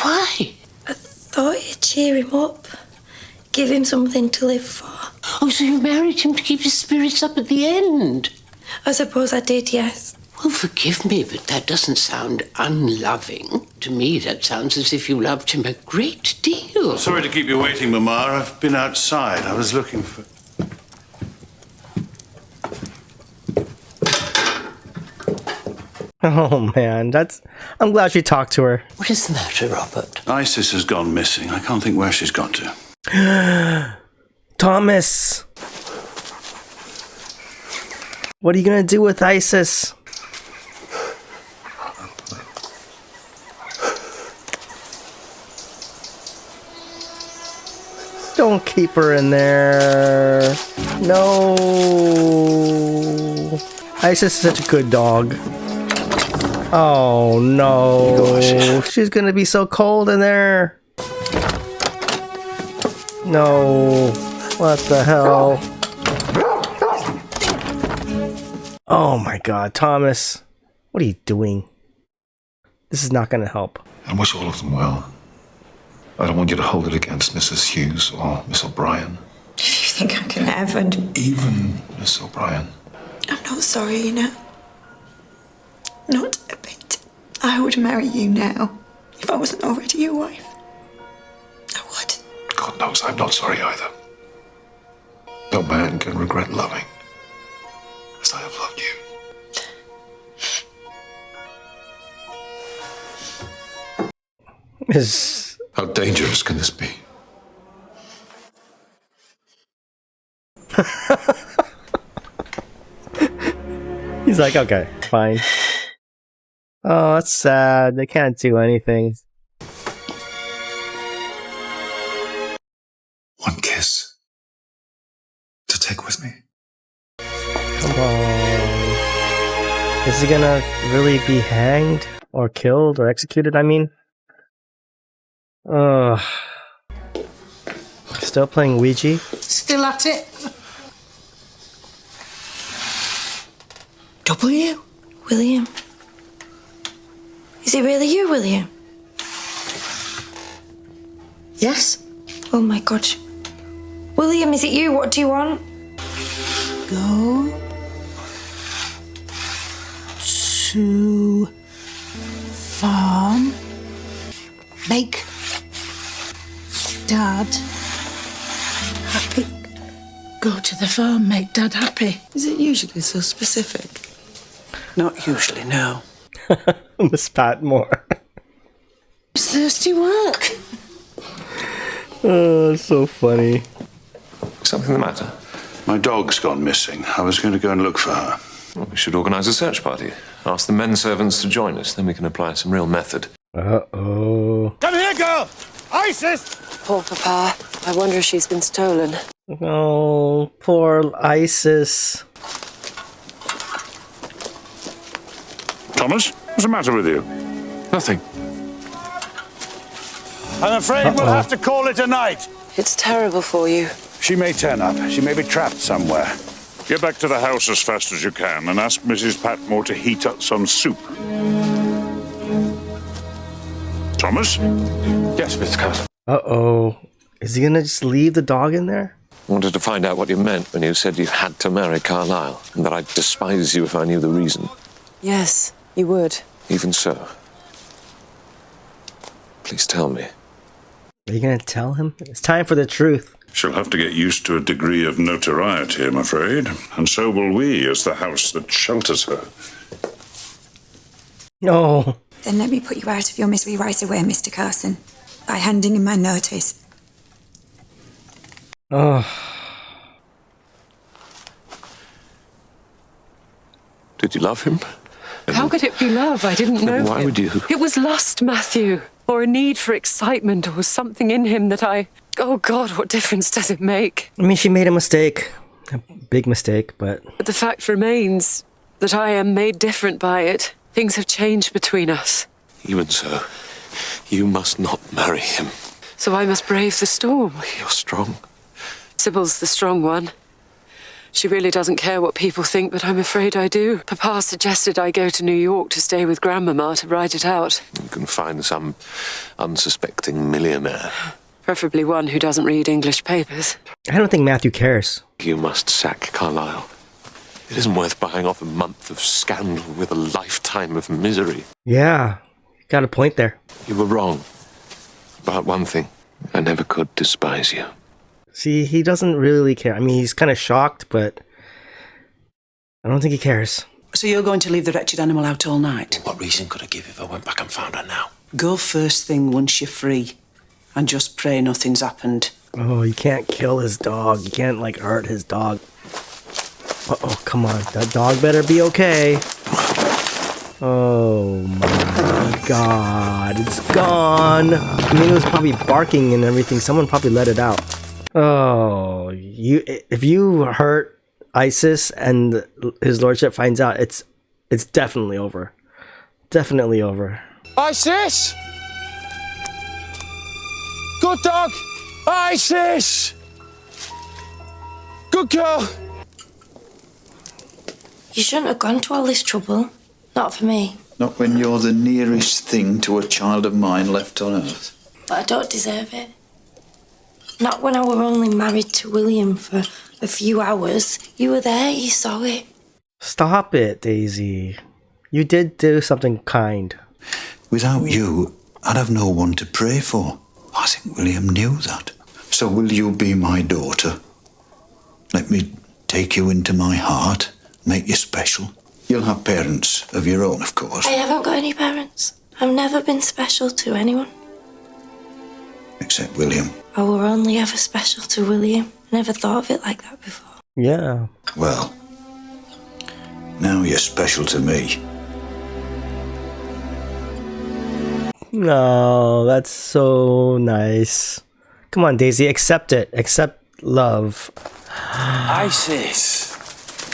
Why? I thought it'd cheer him up. Give him something to live for. Oh, so you married him to keep his spirits up at the end? I suppose I did, yes. Well, forgive me, but that doesn't sound unloving. To me, that sounds as if you loved him a great deal. Sorry to keep you waiting, Mama. I've been outside. I was looking for... Oh man, I'm glad she talked to her. What is the matter, Robert? Isis has gone missing. I can't think where she's gone to. Thomas! What are you gonna do with Isis? Don't keep her in there. No. Isis is such a good dog. Oh no. She's gonna be so cold in there. No. What the hell? Oh my god, Thomas. What are you doing? This is not gonna help. I wish all of them well. I don't want you to hold it against Mrs. Hughes or Miss O'Brien. If you think I can ever... Even Miss O'Brien. I'm not sorry, you know. Not a bit. I would marry you now if I wasn't already your wife. I would. God knows I'm not sorry either. No man can regret loving as I have loved you. How dangerous can this be? He's like, okay, fine. Oh, that's sad. They can't do anything. One kiss to take with me. Come on. Is he gonna really be hanged? Or killed? Or executed, I mean? Ugh. Still playing Ouija? Still at it? W? William. Is it really you, William? Yes. Oh my God. William, is it you? What do you want? Go to farm. Make Dad happy. Go to the farm, make Dad happy. Is it usually so specific? Not usually, no. Miss Patmore. It's thirsty work. Oh, so funny. Something the matter? My dog's gone missing. I was going to go and look for her. Well, we should organise a search party. Ask the men servants to join us, then we can apply some real method. Uh-oh. Come here, girl! Isis! Poor Papa. I wonder if she's been stolen. Oh, poor Isis. Thomas, what's the matter with you? Nothing. I'm afraid we'll have to call it a night. It's terrible for you. She may turn up. She may be trapped somewhere. Get back to the house as fast as you can and ask Mrs. Patmore to heat up some soup. Thomas? Yes, Mr. Carson. Uh-oh. Is he gonna just leave the dog in there? I wanted to find out what you meant when you said you had to marry Carlyle, and that I'd despise you if I knew the reason. Yes, you would. Even so. Please tell me. Are you gonna tell him? It's time for the truth. She'll have to get used to a degree of notoriety, I'm afraid. And so will we, as the house that shelters her. No. Then let me put you out of your misery right away, Mr. Carson, by handing in my notice. Oh. Did you love him? How could it be love? I didn't know. Why would you? It was lust, Matthew, or a need for excitement, or something in him that I... Oh, God, what difference does it make? I mean, she made a mistake. A big mistake, but... But the fact remains that I am made different by it. Things have changed between us. Even so, you must not marry him. So I must brave the storm. You're strong. Sybil's the strong one. She really doesn't care what people think, but I'm afraid I do. Papa suggested I go to New York to stay with Grandmama to ride it out. You can find some unsuspecting millionaire. Preferably one who doesn't read English papers. I don't think Matthew cares. You must sack Carlyle. It isn't worth buying off a month of scandal with a lifetime of misery. Yeah, got a point there. You were wrong about one thing. I never could despise you. See, he doesn't really care. I mean, he's kind of shocked, but I don't think he cares. So you're going to leave the wretched animal out all night? What reason could I give if I went back and found her now? Go first thing once you're free. And just pray nothing's happened. Oh, you can't kill his dog. You can't, like, hurt his dog. Uh-oh, come on. That dog better be okay. Oh, my God. It's gone. I mean, it was probably barking and everything. Someone probably let it out. Oh, if you hurt Isis and his lordship finds out, it's definitely over. Definitely over. Isis! Good dog! Isis! Good girl! You shouldn't have gone to all this trouble. Not for me. Not when you're the nearest thing to a child of mine left on earth. But I don't deserve it. Not when I were only married to William for a few hours. You were there, you saw it. Stop it, Daisy. You did do something kind. Without you, I'd have no one to pray for. I think William knew that. So will you be my daughter? Let me take you into my heart, make you special. You'll have parents of your own, of course. I haven't got any parents. I've never been special to anyone. Except William. I were only ever special to William. I never thought of it like that before. Yeah. Well, now you're special to me. No, that's so nice. Come on, Daisy, accept it. Accept love. Isis,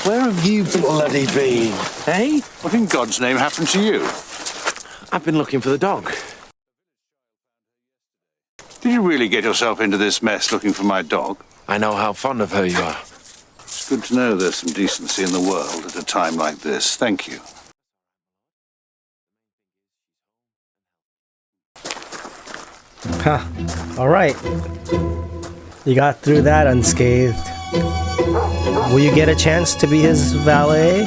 where have you bloody been? Eh? What in God's name happened to you? I've been looking for the dog. Did you really get yourself into this mess looking for my dog? I know how fond of her you are. It's good to know there's some decency in the world at a time like this. Thank you. Huh. Alright. You got through that unscathed. Will you get a chance to be his valet?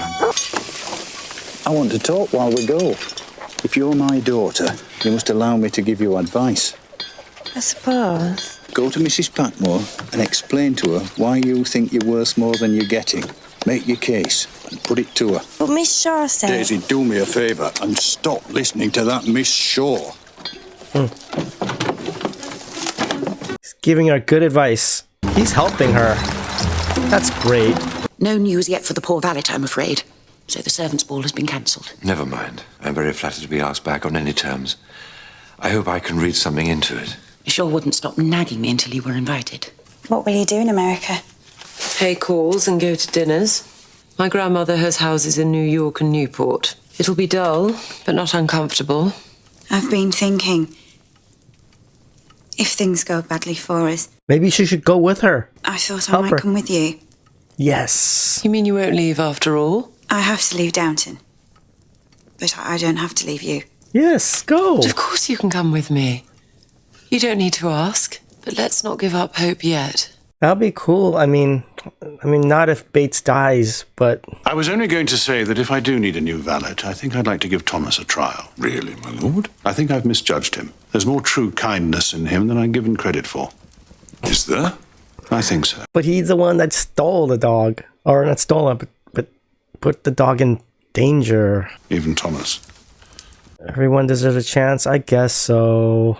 I want to talk while we go. If you're my daughter, you must allow me to give you advice. I suppose. Go to Mrs. Patmore and explain to her why you think you're worth more than you're getting. Make your case and put it to her. But Miss Shaw said... Daisy, do me a favour and stop listening to that Miss Shaw. He's giving her good advice. He's helping her. That's great. No news yet for the poor valet, I'm afraid. So the servants' ball has been cancelled. Never mind. I'm very flattered to be asked back on any terms. I hope I can read something into it. You sure wouldn't stop nagging me until you were invited. What will you do in America? Pay calls and go to dinners. My grandmother has houses in New York and Newport. It'll be dull, but not uncomfortable. I've been thinking, if things go badly for us, Maybe she should go with her. I thought I Help might her. come with you. Yes. You mean you won't leave after all? I have to leave Downton. But I don't have to leave you. Yes, go. Of course you can come with me. You don't need to ask, but let's not give up hope yet. That'll be cool. I mean, not if Bates dies, but... I was only going to say that if I do need a new valet, I think I'd like to give Thomas a trial. Really, my lord? I think I've misjudged him. There's more true kindness in him than I've given credit for. Is there? I think so. But he's the one that stole the dog. Or not stolen, but put the dog in danger. Even Thomas. Everyone deserves a chance? I guess so.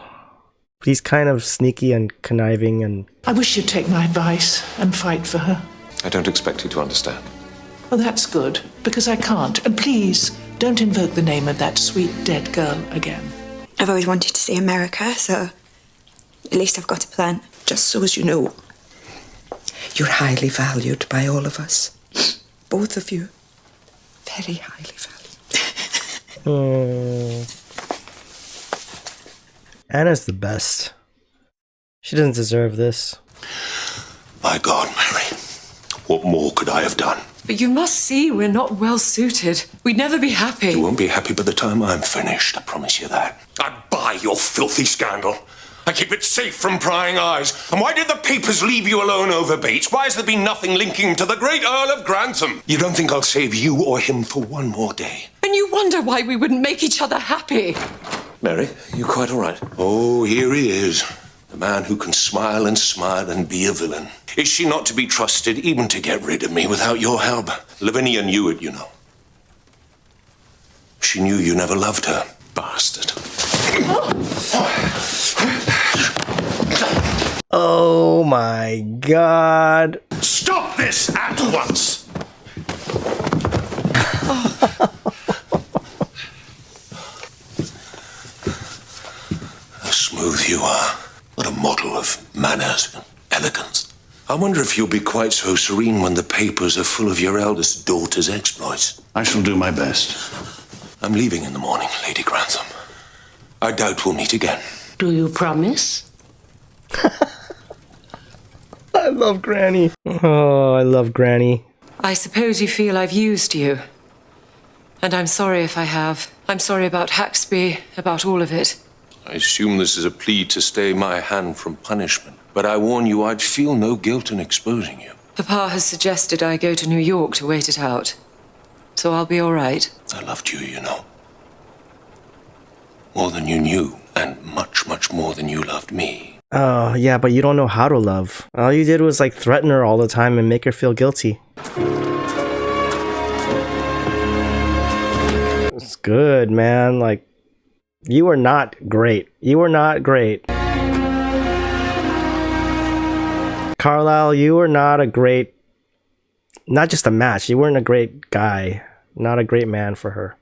But he's kind of sneaky and conniving and... I wish you'd take my advice and fight for her. I don't expect you to understand. Oh, that's good, because I can't. And please, don't invoke the name of that sweet dead girl again. I've always wanted to see America, so at least I've got a plan. Just so as you know, you're highly valued by all of us. Both of you. Very highly valued. Anna's the best. She doesn't deserve this. My God, Mary, what more could I have done? But you must see we're not well suited. We'd never be happy. You won't be happy by the time I'm finished, I promise you that. I buy your filthy scandal. I keep it safe from prying eyes. And why did the papers leave you alone over Bates? Why has there been nothing linking him to the great Earl of Grantham? You don't think I'll save you or him for one more day? And you wonder why we wouldn't make each other happy. Mary, you quite all right? Oh, here he is. The man who can smile and be a villain. Is she not to be trusted even to get rid of me without your help? Lavinia knew it, you know. She knew you never loved her. Bastard. Oh my God. Stop this at once! How smooth you are. What a model of manners and elegance. I wonder if you'll be quite so serene when the papers are full of your eldest daughter's exploits. I shall do my best. I'm leaving in the morning, Lady Grantham. I doubt we'll meet again. Do you promise? I love Granny. Oh, I love Granny. I suppose you feel I've used you. And I'm sorry if I have. I'm sorry about Haxby, about all of it. I assume this is a plea to stay my hand from punishment. But I warn you, I'd feel no guilt in exposing you. Papa has suggested I go to New York to wait it out. So I'll be all right. I loved you, you know. More than you knew, and much, much more than you loved me. Oh, yeah, but you don't know how to love. All you did was like threaten her all the time and make her feel guilty. It's good, man. Like, you were not great. You were not great. Carlisle, you were not a great, not just a match, you weren't a great guy, not a great man for her.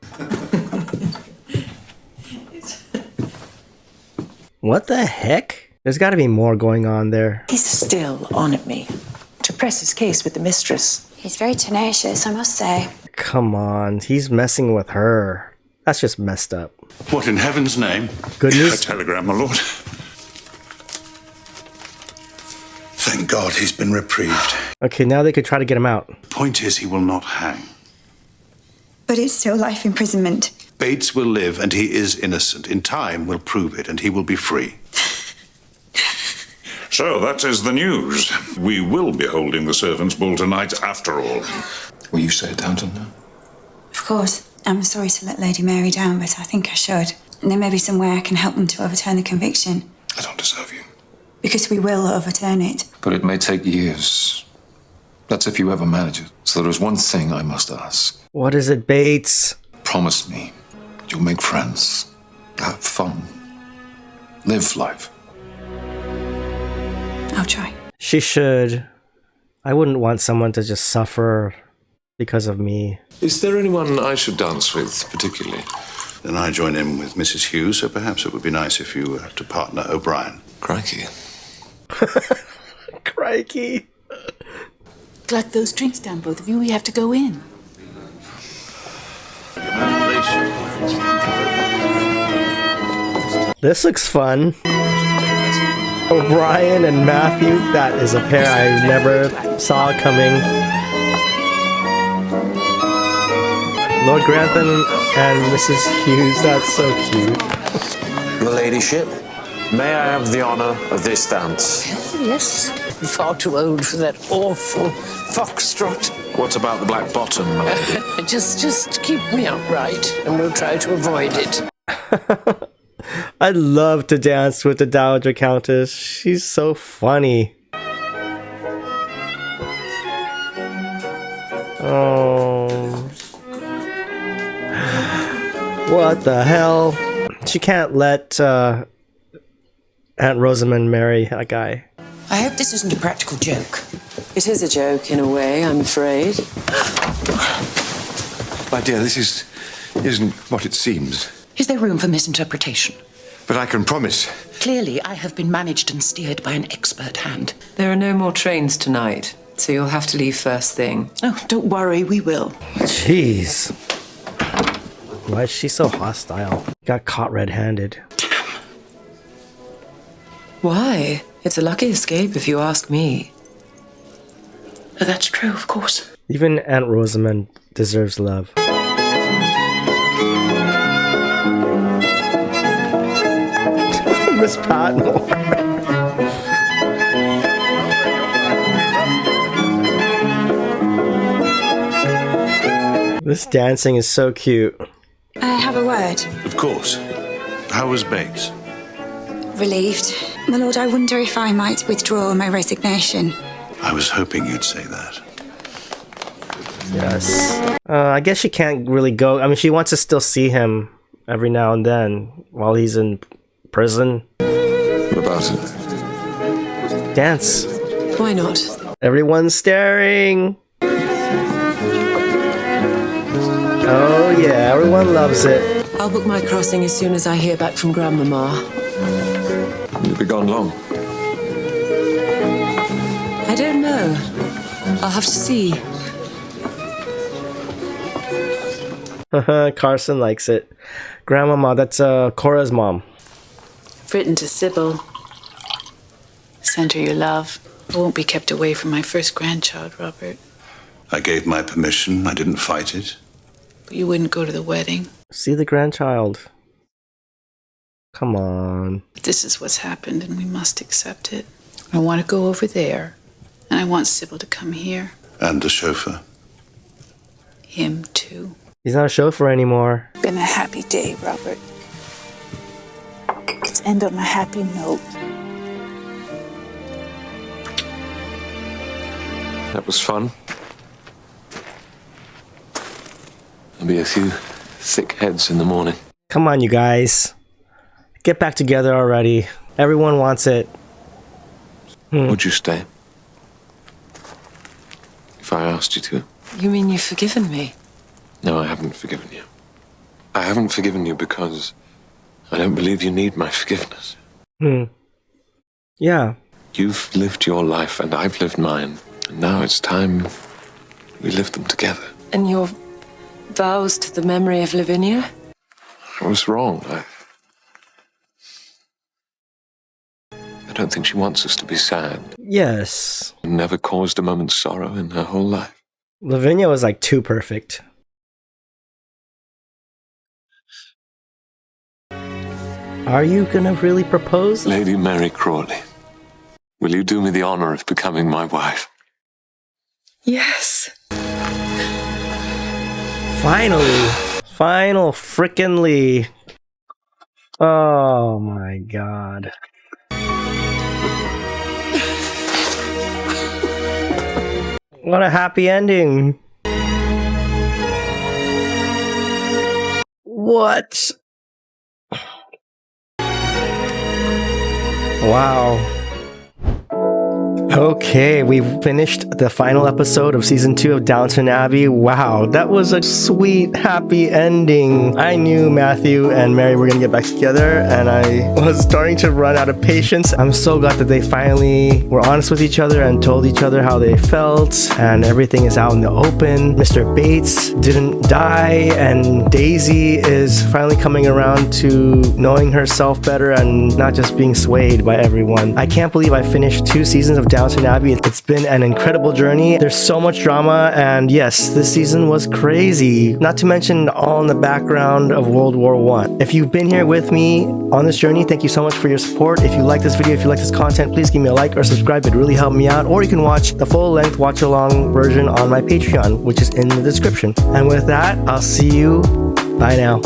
What the heck? There's got to be more going on there. He's still on at me to press his case with the mistress. He's very tenacious, I must say. Come on, he's messing with her. That's just messed up. What in heaven's name? Good news? A telegram, my lord. Thank God he's been reprieved. Okay, now they could try to get him out. Point is, he will not hang. But it's still life imprisonment. Bates will live, and he is innocent. In time, we'll prove it, and he will be free. So, that is the news. We will be holding the servants' ball tonight, after all. Will you say it, Downton? Of course. I'm sorry to let Lady Mary down, but I think I should. And there may be some way I can help them to overturn the conviction. I don't deserve you. Because we will overturn it. But it may take years. That's if you ever manage it. So there is one thing I must ask. What is it, Bates? Promise me you'll make friends, have fun, live life. I'll try. She should. I wouldn't want someone to just suffer because of me. Is there anyone I should dance with, particularly? Then I join in with Mrs. Hughes, so perhaps it would be nice if you were to partner O'Brien. Crikey. Crikey. Glut those drinks down, both of you. We have to go in. This looks fun. O'Brien and Matthew, that is a pair I never saw coming. Lord Grantham and Mrs. Hughes, that's so cute. Your ladyship, may I have the honor of this dance? Yes. Far too old for that awful foxtrot. What about the black bottom, my lady? Just keep me upright, and we'll try to avoid it. I'd love to dance with the Dowager Countess. She's so funny. Oh. What the hell? She can't let Aunt Rosamond marry a guy. I hope this isn't a practical joke. It is a joke, in a way, I'm afraid. My dear, this isn't what it seems. Is there room for misinterpretation? But I can promise. Clearly, I have been managed and steered by an expert hand. There are no more trains tonight, so you'll have to leave first thing. Oh, don't worry, we will. Jeez. Why is she so hostile? Got caught red-handed. Why? It's a lucky escape if you ask me. Oh, that's true, of course. Even Aunt Rosamond deserves love. Miss Patmore. This dancing is so cute. I have a word. Of course. How was Bates? Relieved. My lord, I wonder if I might withdraw my resignation. I was hoping you'd say that. Yes. I guess she can't really go. I mean, she wants to still see him every now and then while he's in prison. What about it? Dance. Why not? Everyone's staring. Oh yeah, everyone loves it. I'll book my crossing as soon as I hear back from Grandmama. You'll be gone long. I don't know. I'll have to see. Carson likes it. Grandmama, that's Cora's mom. I've written to Sybil. Send her your love. I won't be kept away from my first grandchild, Robert. I gave my permission. I didn't fight it. But you wouldn't go to the wedding. See the grandchild. Come on. This is what's happened, and we must accept it. I want to go over there, and I want Sybil to come here. And the chauffeur. Him, too. He's not a chauffeur anymore. Been a happy day, Robert. Let's end on a happy note. That was fun. There'll be a few thick heads in the morning. Come on, you guys. Get back together already. Everyone wants it. Would you stay? If I asked you to? You mean you've forgiven me? No, I haven't forgiven you. I haven't forgiven you because I don't believe you need my forgiveness. Yeah. You've lived your life and I've lived mine. And now it's time we live them together. And your vows to the memory of Lavinia? I was wrong. I don't think she wants us to be sad. Yes. Never caused a moment's sorrow in her whole life. Lavinia was like too perfect. Are you gonna really propose? Lady Mary Crawley, will you do me the honor of becoming my wife? Yes. Finally. Final frickin'ly. Oh my god. What a happy ending. What? Wow. Okay, we've finished the final episode of Season 2 of Downton Abbey. Wow, that was a sweet, happy ending. I knew Matthew and Mary were going to get back together, and I was starting to run out of patience. I'm so glad that they finally were honest with each other and told each other how they felt, and everything is out in the open. Mr. Bates didn't die, and Daisy is finally coming around to knowing herself better and not just being swayed by everyone. I can't believe I finished 2 seasons of Downton Abbey. It's been an incredible journey. There's so much drama, and yes, this season was crazy. Not to mention all in the background of World War I. If you've been here with me on this journey, thank you so much for your support. If you like this video, if you like this content, please give me a like or subscribe. It really helped me out. Or you can watch the full-length watch-along version on my Patreon, which is in the description. And with that, I'll see you. Bye now.